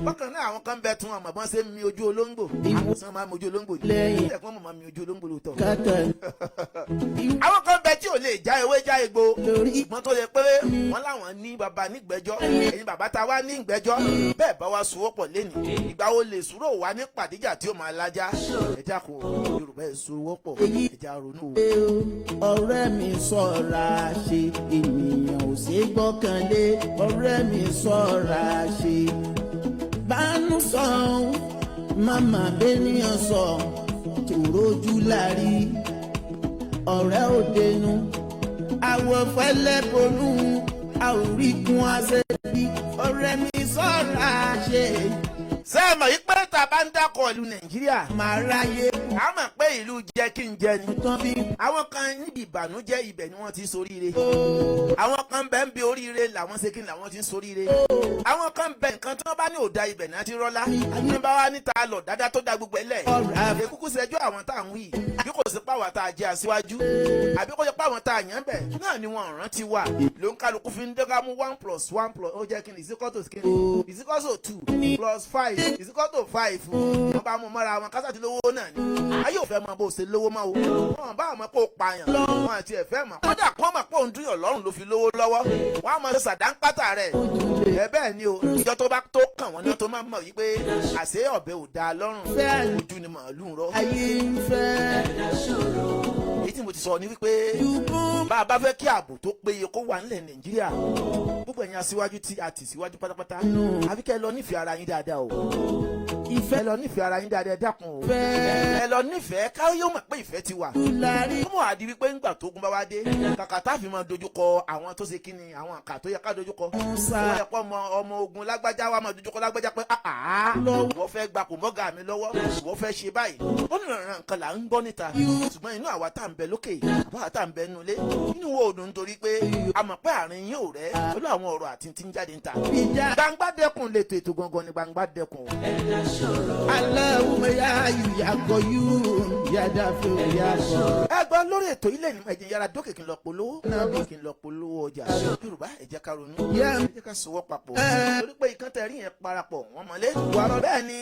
bákan náà àwọn kan bẹ tí wọ́n àmọ́ bí wọ́n ṣe ń mi ojú olóńgbò àwọn sàn máa mi ojú olóńgbò ní ẹ̀kọ́ mọ̀ máa mi ojú olóńgbò lóòótọ́ àwọn kan bẹ tí ò lè já ewé já egbò ṣùgbọ́n tó yẹ pé wọ́n láwọn ní baba nígbẹ́jọ́ ẹ̀yin bàbá ta wá ní ìgbẹ́jọ́ bẹ́ẹ̀ bá wa sowọ́pọ̀ lẹ́nìí ìgbà wo lè sùúrò wá ní pàdíjà tí ó máa lájá ẹja kò Yorùbá ẹ̀ sowọ́pọ̀ ẹja ronú. ọ̀rẹ́ mi ṣọ́ra ṣe ènìyàn ò ṣe gbọ́kànlé ọ̀rẹ́ mi ṣọ́ra ṣe bánú sàn màmá bẹ́nìyàn sọ tòrójú lárí ọ̀rẹ́ òdenu àwọ̀ fẹ́lẹ́ bonú àorígun àṣẹbí ọ̀rẹ́ mi ṣọ́ra ṣe. sẹ́ẹ̀mọ̀ yìí pé tá a bá ń dákọ̀ ìlú Nàìjíríà máa ráyè. a mọ̀ pé ìlú jẹ́ kí n jẹ ni. àwọn kan níbi ìbànújẹ́ ibẹ̀ ni wọ́n ti soríire. àwọn kan bẹ́ẹ̀ ń bi oríire làwọn ṣe kí ni làwọn ti ń soríire. àwọn kan bẹ́ẹ̀ nǹkan tí wọ́n bá ní òda ibẹ̀ náà ti rọ́lá. ní bá wa níta lọ dáadáa tó da gbogbo ẹlẹ̀. èkúkú ṣẹjọ́ àwọn tá à ń wí. bí kò sí pàwọ́ tá a jẹ́ aṣíwájú. àbí kò jẹ́ pàwọ́ tá a yàn bẹ̀. náà ni wọ́n rántí wa. ló ń kálukú fi ń dẹ́ka mú 1+1+ ó jẹ́ kí ni is equal to 2 plus 5 is equal to 5. wọ́n bá mú mọ́ra wọn kásá ti lówó náà ni. ayé òfẹ́ mọ bó ṣe lówó mọ́ o. wọ́n bá àmọ́ kó pààyàn. wọ́n àti ẹ̀fẹ́ mọ̀. kódà kọ́ mọ̀ pé òun dúyàn lọ́rùn ló fi lówó lọ́wọ́. wọ́n á mọ ṣe sàdánkátà rẹ̀. ẹ bẹ́ẹ̀ ni o. ìjọ tó bá tó kàn wọ́n ní tó máa mọ̀ wípé àṣé ọ̀bẹ ò dáa lọ́rùn. ojú ni màálù ń rọ. ayé ń fẹ́. èyí tí mo ti sọ ni wípé bá a bá fẹ́ kí ààbò tó péye kó wà nílẹ̀ Nàìjíríà gbogbo ẹ̀yin aṣíwájú tí a tì síwájú pátápátá àbí kẹ́ ẹ lọ nífẹ̀ẹ́ ara yín dáadáa o. ìfẹ́ lọ nífẹ̀ẹ́ ara yín dáadáa dákun o. ẹ lọ nífẹ̀ẹ́ káyọ̀ yóò mọ̀ pé ìfẹ́ ti wà. ó mọ̀ àdí wípé ńgbà tó gun bá wá dé kàkà tá a fi máa dojúkọ àwọn tó ṣe kíni àwọn àkà tó yẹ ká dojúkọ. wọ́n yẹ kó ọmọ ogun lágbájá wa máa dojúkọ lágbájá pé wọ́n fẹ́ gba kò mọ́gà mi lọ́wọ́ wọ́n fẹ́ ṣe báyìí. ó ní ìrànràn nǹkan là ń gbọ́ níta ṣùgbọ́n inú àwa tá à ń bẹ lókè àwa tá à ń bẹ nulẹ̀ inú wo òdùn nítorí pé a mọ̀ pé àárín yóò rẹ́ pẹ̀lú àwọn ọ̀rọ̀ àti tí ń jáde ń ta. Gbangba Dẹ́kun lè ètò gangan ní Gbangba Dẹ́kun. Allahumma ya yàgò yú yàdá fún yàgò. ẹ gbọ́ lórí ètò ilé ní ẹ̀jẹ̀ yàrá dókè kí n lọ polówó kí n lọ polówó ọjà Yorùbá ẹ jẹ́ ká ronú ẹ jẹ́ ká sowọ́ papọ̀ torí pé ìkan tẹ̀ rí yẹn parapọ̀ wọ́n mọ̀lé bẹ́ẹ̀ ni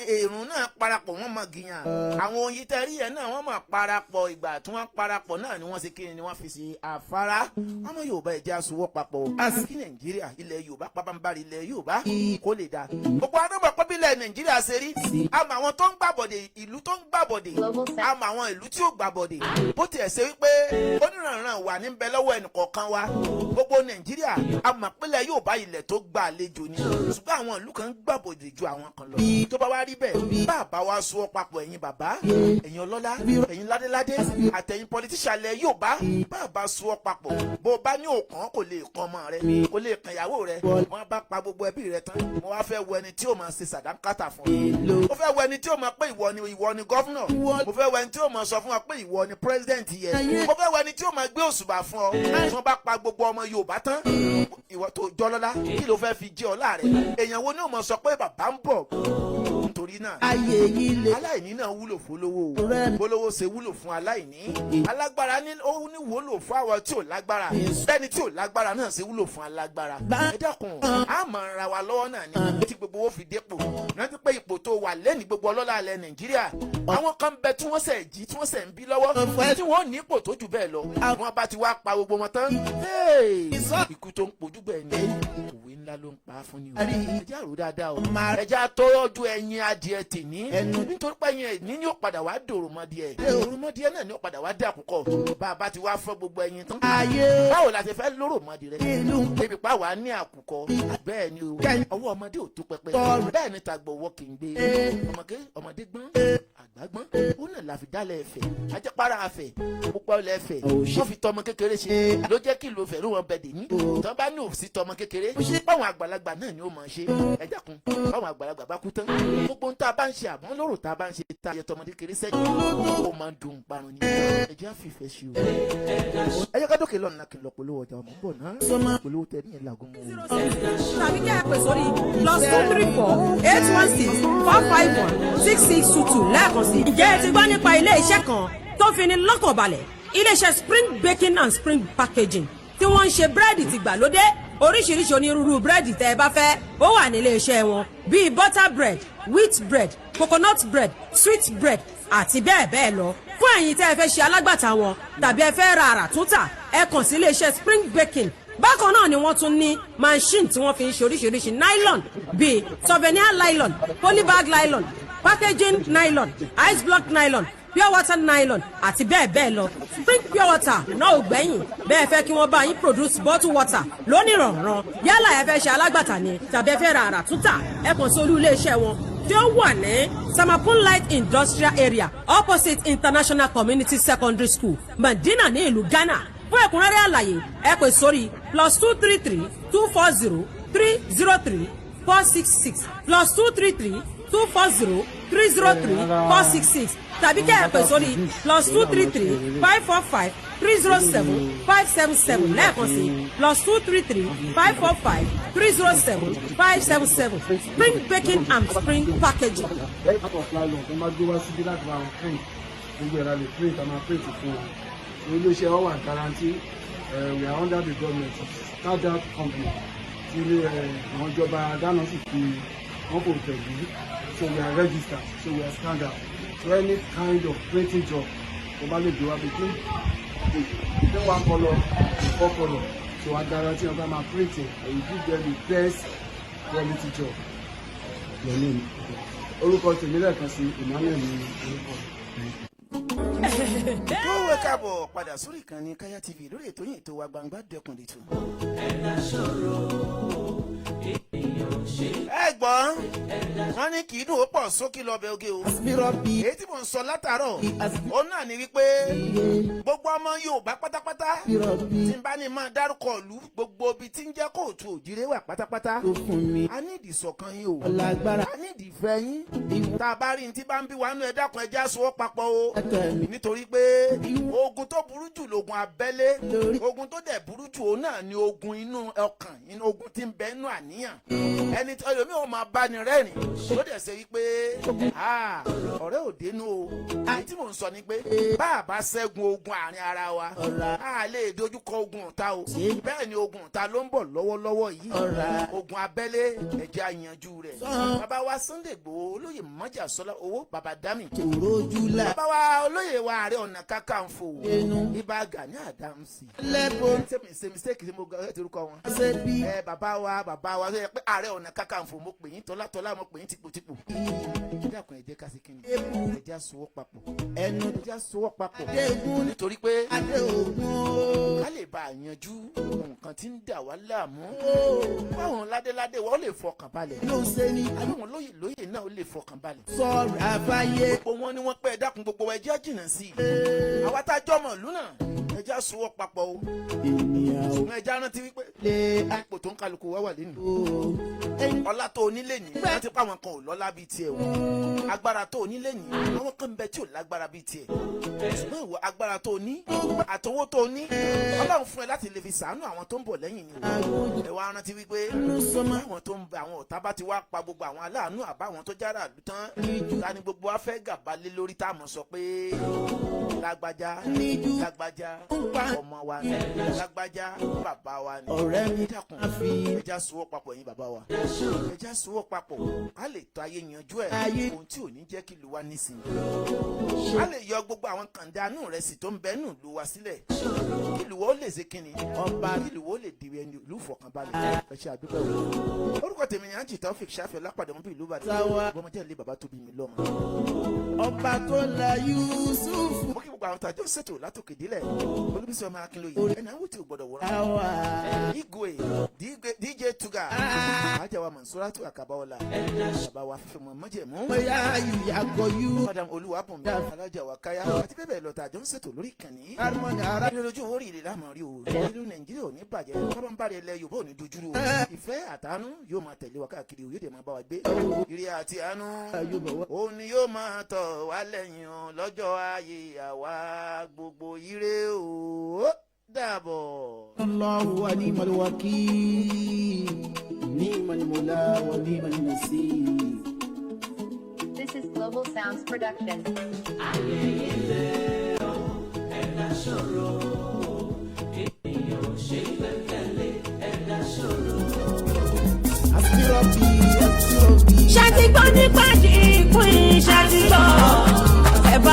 èrùn náà parapọ̀ wọ́n mọ̀ gìyàn àwọn oyin tẹ̀ rí yẹn náà wọ́n mọ̀ parapọ̀ ìgbà tí wọ́n parapọ̀ náà ni wọ́n ṣe kí ni wọ́n fi sí afárá ọmọ Yorùbá ẹ jẹ́ á sowọ́ papọ̀ kí Nàìjíríà ilẹ̀ Yorùbá pábánbárì ilẹ̀ Yorùbá kó lè dáa gbogbo adọ́gbà pọ́bílẹ̀ Nàìjíríà ṣe rí àmọ́ àwọn tó ń gbàbọ̀dè ìlú tó ń gbàbọ̀dè àmọ́ àwọn ìlú tí ó gbàbọ̀dè bó tiẹ̀ ṣe wípé onírànràn wà níbẹ̀ lọ́wọ́ ẹnìkọ̀ọ̀kan wa gbogbo Nàìjíríà àmọ́ pínlẹ̀ Yorùbá ilẹ̀ tó gba àlejò ni ṣùgbọ́n àwọn ìlú kan ń gbàbọ̀dè ju àwọn kan lọ tó bá wá rí bẹ́ẹ̀ bàbá wa so papọ̀ ẹ̀yin bàbá ẹ̀yin ọlọ́lá ẹ̀yin ládéládé àtẹ̀yin pọlitíṣà lẹ̀ Yorùbá bàbá so papọ̀ bó bá ní òkàn kò lè kan ọmọ rẹ kò lè kan ìyàwó rẹ wọ́n bá pa gbogbo ẹbí rẹ tán mo wá fẹ́ wọ ẹni tí ó máa ṣe sàdánkátà fún ọ mo fẹ́ wọ ẹni tí ó máa pé ìwọ ni gọ́fúnà mo fẹ́ wọ ẹni tí ó máa sọ fún wa pé ìwọ ni pírẹsidẹ́ǹtì yẹ mo fẹ́ wọ ẹni tí ó máa gbé òṣùbà fún ọ tí wọ́n bá pa gbogbo ọmọ Yorùbá tán ìwọ tó jọlọ́lá kí ló fẹ́ fi jẹ́ ọlá rẹ èèyàn wo ni ó máa sọ pé bàbá ń bọ̀ nítorí náà aláìní náà wúlò fún olówó olówó ṣe wúlò fún aláìní alágbára ní ó ní wúlò fún àwọn tí ò lágbára bẹ́ẹ̀ni tí ò lágbára náà ṣe wúlò fún alágbára ẹ dákun a máa ra wa lọ́wọ́ náà ní tí gbogbo wo fi dépò rántí pé ipò tó wà lẹ́ni gbogbo ọlọ́lá alẹ́ Nàìjíríà àwọn kan bẹ tí wọ́n ṣẹ̀ jí tí wọ́n ṣẹ̀ ń bí lọ́wọ́ tí wọ́n ní ipò tó jù bẹ́ẹ̀ lọ wọ́n bá ti wá pa gbogbo wọn tán ikú tó ń pojú bẹ́ẹ̀ ni òwe ńlá ló ń pa fún ni o ẹjẹ́ àrò dáadáa o ẹjẹ́ àtọ́jú ẹyin adìẹ tèní nítorí pé ẹyin ẹ̀ní ni ó padà wá dòròmọdìẹ òròmọdìẹ náà ni ó padà wá dé àkùkọ bá a bá ti wá fọ́ gbogbo ẹyin tán báwo la ti fẹ́ lóròmọdì rẹ ebi pa wà ní àkùkọ bẹ́ẹ̀ ni o ọwọ́ ọmọdé ò tó pẹpẹ bẹ́ẹ̀ ni tàgbọ̀ wọ́ kì í gbé ọmọdé gbọ́n àgbà gbọ́n ó náà la fi dálẹ̀ ẹ̀fẹ̀ ajẹ́pára àfẹ̀ púpọ̀ ilẹ̀ ẹ̀fẹ̀ wọ́n fi tọmọ kékeré ṣe ló jẹ́ kí ìlú fẹ̀rù wọn bẹ̀ dé ní tọ́ bá ní òsì tọmọ kékeré báwọn àgbàlagbà náà ni ó máa ṣe ẹ dákun báwọn àgbàlagbà bá kú tán gbogbo ń tá a bá ń ṣe àmọ́ lóru tá a bá ń ṣe tá a yẹ tọmọ kékeré sẹ́yìn ó máa ń dùn parun ni ẹ jẹ́ àfìfẹ́ ṣe o ẹ yẹ ká dókè lọ́nà kí n lọ polówó ọjà ọmọ bọ̀ náà polówó tẹ ní ìlàgùn mọ́ tàbí kẹ́ ẹ pè sórí +234-816-451-6622 lẹ́ẹ̀kan sí. ǹjẹ́ ẹ ti gbọ́ nípa ilé iṣẹ́ kan tó fi ní lọ́kàn balẹ̀ iléeṣẹ́ Spring Baking and Spring Packaging tí wọ́n ń ṣe búrẹ́dì tìgbàlódé oríṣiríṣi onírúurú búrẹ́dì tẹ́ ẹ bá fẹ́ ó wà nílé iṣẹ́ wọn bíi butter bread wheat bread coconut bread sweet bread àti bẹ́ẹ̀ bẹ́ẹ̀ lọ fún ẹ̀yin tẹ́ ẹ fẹ́ ṣe alágbàtà wọn tàbí ẹ fẹ́ ra àrà túntà ẹ kàn sí iléeṣẹ́ Spring Baking. Bákan náà ni wọ́n tún ní machine tí wọ́n fi ń ṣe oríṣiríṣi nylon bíi souvenir nylon, polybag nylon, packaging nylon, ice block nylon, pure water nylon àti bẹ́ẹ̀ bẹ́ẹ̀ lọ. Spring pure water náà ò gbẹ́yìn bẹ́ẹ̀ fẹ́ kí wọ́n bá yín produce bottle water lónìrànràn yálà ẹ fẹ́ ṣe alágbàtà ni tàbí ẹ fẹ́ ra àrà túntà ẹ kàn sí olú iléeṣẹ́ wọn tí ó wà ní Samapun Light Industrial Area opposite International Community Secondary School Medina ní ìlú Ghana. Fún ẹ̀kúnrẹ́rẹ́ àlàyé ẹ pè sórí +233 240 303 466 +233 240 303 466 tàbí kẹ́ ẹ pè sórí +233 545 307 577 lẹ́ẹ̀kan sí +233 545 307 577 Spring Baking and Spring Packaging. Iléeṣẹ́ wa wà guarantee we are under the government standard company tí àwọn ìjọba Ghana sì fi wọ́n kò tẹ̀lé so we are registered so we are standard so any kind of printing job tó bá lè gbé wa between the one colour and four colour so I guarantee ọba máa printing and you give them the best quality job. Orúkọ tèmi lẹ́ẹ̀kan sí Emmanuel ní orúkọ. Tó wẹ́ káàbọ̀ padà sórí ìkànnì Kaya TV lórí ètò yìí tó wa Gbangba Dẹ́kun lè tù. Ẹ gbọ́ wọ́n ní kì í dùn ó pọ̀ sókè lọ́bẹ̀ oge o. Èyí tí mò ń sọ látàárọ̀ òun náà ni wípé gbogbo ọmọ Yorùbá pátápátá tí n bá ní máa dárúkọ ìlú gbogbo ibi tí ń jẹ́ kóòtù òjìrè wà pátápátá. A ní ìdìsọ̀kan yín o. A ní ìdìfẹ́ yín. Tá a bá rí ní tí bá ń bí wa nú ẹ dákun ẹjẹ́ aṣọ papọ̀ o. Nítorí pé ogun tó burú jù lógun abẹ́lé ogun tó dẹ̀ burú jù òun náà ni ogun inú ọkàn ogun tí ń bẹ inú àníyàn ẹni tí ẹlòmíì ò máa bá ní rẹ́rìn ló dẹ̀ ṣe wípé ọ̀rẹ́ ò dénú o èyí tí mò ń sọ ni pé bá a bá ṣẹ́gun ogun àárín ara wa a lè dojúkọ ogun ọ̀tá o bẹ́ẹ̀ ni ogun ọ̀tá ló ń bọ̀ lọ́wọ́lọ́wọ́ yìí ogun abẹ́lé ẹ̀jẹ̀ àyànjú rẹ̀ bàbá wa Sunday Igboho olóyè Mọ́jà Sọ́lá owó bàbá Dami bàbá wa olóyè wa Ààrẹ Ọ̀nà Kakanfò Ìbà Gani Adams ṣe mistake tí mo gbọ́ ti rúkọ wọn bàbá wa ṣe pé Ààrẹ Ọ̀nà Kakanfò mo pè yín tọ́lá mo pè yín tìpòtìpò ìdàkùn ẹ̀jẹ̀ ká sí kí ni ẹ̀jẹ̀ sowọ́ papọ̀ ẹ̀jẹ̀ sowọ́ papọ̀ nítorí pé ká lè bá a yanjú nǹkan tí ń dà wá láàmú báwọn ládéládé wọ́n lè fọkàn balẹ̀ àwọn lóyè náà ó lè fọkàn balẹ̀ sọ̀rọ̀ àbáyé gbogbo wọn ni wọ́n pẹ́ dákun gbogbo ẹ̀jẹ̀ jìnnà sí i àwa tá a jọmọ̀ ìlú náà ẹ̀jẹ̀ sowọ́ papọ̀ o ṣùgbọ́n ẹ̀jẹ̀ rántí wípé ipò tó ń kálukú wá wà lẹ́nu ọlá tó onílé ní láti pa àwọn kan ò lọ́lá bíi tiẹ̀ o agbára tó onílé ní àwọn kan ń bẹ tí ò lágbára bíi tiẹ̀ ṣùgbọ́n ìwọ agbára tó ní àtọwọ́ tó ní Ọlọ́run fún ẹ láti lè fi ṣàánú àwọn tó ń bọ̀ lẹ́yìn ni ẹ wá rántí wípé àwọn tó ń bẹ àwọn ọ̀tá bá ti wá pa gbogbo àwọn aláàánú àbáwọn tó jára àlù tán ta ni gbogbo wa fẹ́ gàba lé lórí tá a mọ̀ sọ pé lágbájá ọmọ wa ni lágbájá bàbá wa ni ọ̀rẹ́ mi dákun ẹja sowọ́ papọ̀ yín bàbá wa ẹja sowọ́ papọ̀ a lè tọ́ ayé yanjú ẹ̀ ohun tí ò ní jẹ́ kí ìlú wa nísìnyí a lè yọ gbogbo àwọn kàndánù rẹ̀ sì tó ń bẹ́ẹ̀ nù ìlú wa sílẹ̀ kí ìlú wa ó lè ṣe kíni ọba kí ìlú wa ó lè di ẹni ìlú fọkànbalẹ̀ ẹ ṣe àdúgbò wo orúkọ tèmi ni Àǹjì Taofik Ṣáfẹ́ lápàdé wọn bí ìlú Ìbàdàn bọ́mọdé ilé bàbá tó bí mi lọ́mọ. ọba tó la Yusuf. mo kí gbogbo àwọn tàjọ́ ṣètò látòkè délẹ̀ Olúbísí ọmọ Akínlóye ẹni àwọn tí ò gbọdọ̀ wọ́n igwe DJ Tuga ajawa Mansuratu Akabaola bàbá wa fífẹ́ mọ́ mọ́jẹ̀mú bóyá ìyàgò yú. Madam Olúwabùnmi alájà wa Káyà àti bẹ́ẹ̀ bẹ́ẹ̀ lọ tàjọ́ ń ṣètò lórí ìkànnì harmony ara. ilé lójú orí ilé lámọ̀ rí o ìlú Nàìjíríà ò ní bàjẹ́ kábàǹbàrẹ̀ ilẹ̀ Yorùbá ò ní dojúrú o ìfẹ́ àtàánú yóò máa tẹ̀lé wa káàkiri òye dẹ̀ máa bá wa gbé ire àti àánú òun ni yóò máa tọ̀ wá lẹ́yìn o lọ́jọ́ ayé àwa gbogbo ire o dàbọ̀. Allahu wa ni'mal wakil ni'mal mawla wa ni'mal nasir. This is Global Sounds Production. ṣàtìgbọ́ nípa ìpín ṣàtìgbọ́ ẹ bá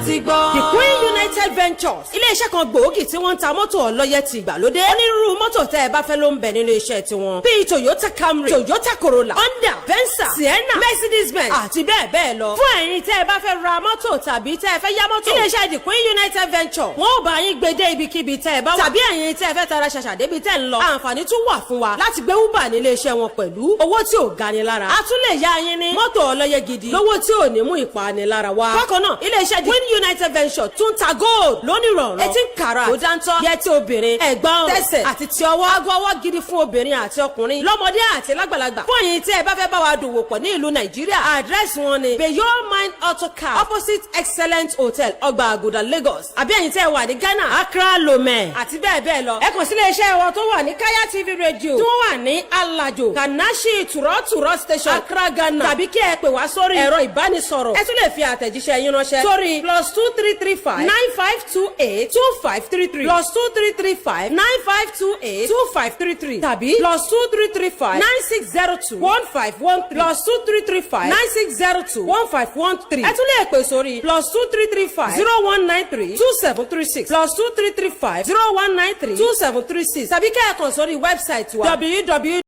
ti gbọ́. The Queen United Ventures ilé-iṣẹ́ kan gbòógì tí wọ́n ń ta mọ́tò ọlọ́yẹ ti ìgbàlódé. onírúurú mọ́tò tẹ́ ẹ bá fẹ́ ló ń bẹ nínú iṣẹ́ tiwọn. bíi Toyota Camry, Toyota Corolla, Honda, Venza, Sienna, Mercedes-Benz àti bẹ́ẹ̀ bẹ́ẹ̀ lọ. fún ẹ̀yin tẹ́ ẹ bá fẹ́ ra mọ́tò tàbí tẹ́ ẹ fẹ́ yá mọ́tò. ilé-iṣẹ́ The Queen United Ventures wọ́n ò bá yín gbé dé ibikíbi tẹ́ ẹ bá wà. tàbí ẹ̀yin tẹ́ ẹ fẹ́ tara ṣàṣà débi tẹ́ ẹ ń lọ. àǹfààní tún wà fún wa láti gbé Uber nílé iṣẹ́ wọn pẹ̀lú owó tí ò gani lára. a tún lè yá yín ní mọ́tò ọlọ́yẹ gidi lówó tí ò ní mú ìpanilára wá. bákan náà ilé-iṣẹ́ The Queen United Ventures tún ta gold lónìrànràn 18 karat ó dáńtọ́ yẹtí obìnrin ẹ̀gbọ́n tẹsẹ̀ àti ti ọwọ́ aago ọwọ́ gidi fún obìnrin àti ọkùnrin lọ́mọdé àti lágbàlagbà. fún ẹ̀yin tí ẹ bá fẹ́ bá wa dòwò pọ̀ ní ìlú Nàìjíríà àdírẹ́sì wọn ni Beyond Mind Auto Car opposite Excellent Hotel ọgbà àgùdà Lagos. àbí ẹ̀yin tí ẹ wà ní Ghana Accra Lomé àti bẹ́ẹ̀ bẹ́ẹ̀ lọ. ẹ kàn sí ilé-iṣẹ́ wọn tó wà ní Kaya TV Radio tí wọ́n wà ní Alajo Kanashi Turoturo Station Accra Ghana tàbí kí ẹ pè wá sórí ẹ̀rọ ìbánisọ̀rọ̀. ẹ tún lè fi àtẹ̀jíṣẹ́ yín ránṣẹ́ sórí +2335 9528 2533 +2335 9528 2533 tàbí +2335 9602 1513 +2335 9602 1513. ẹ tún lè pè sórí +2335 0193 2736 +2335 0193 2736 tàbí kẹ́ ẹ kàn sórí wẹ́bsáìtì wa www.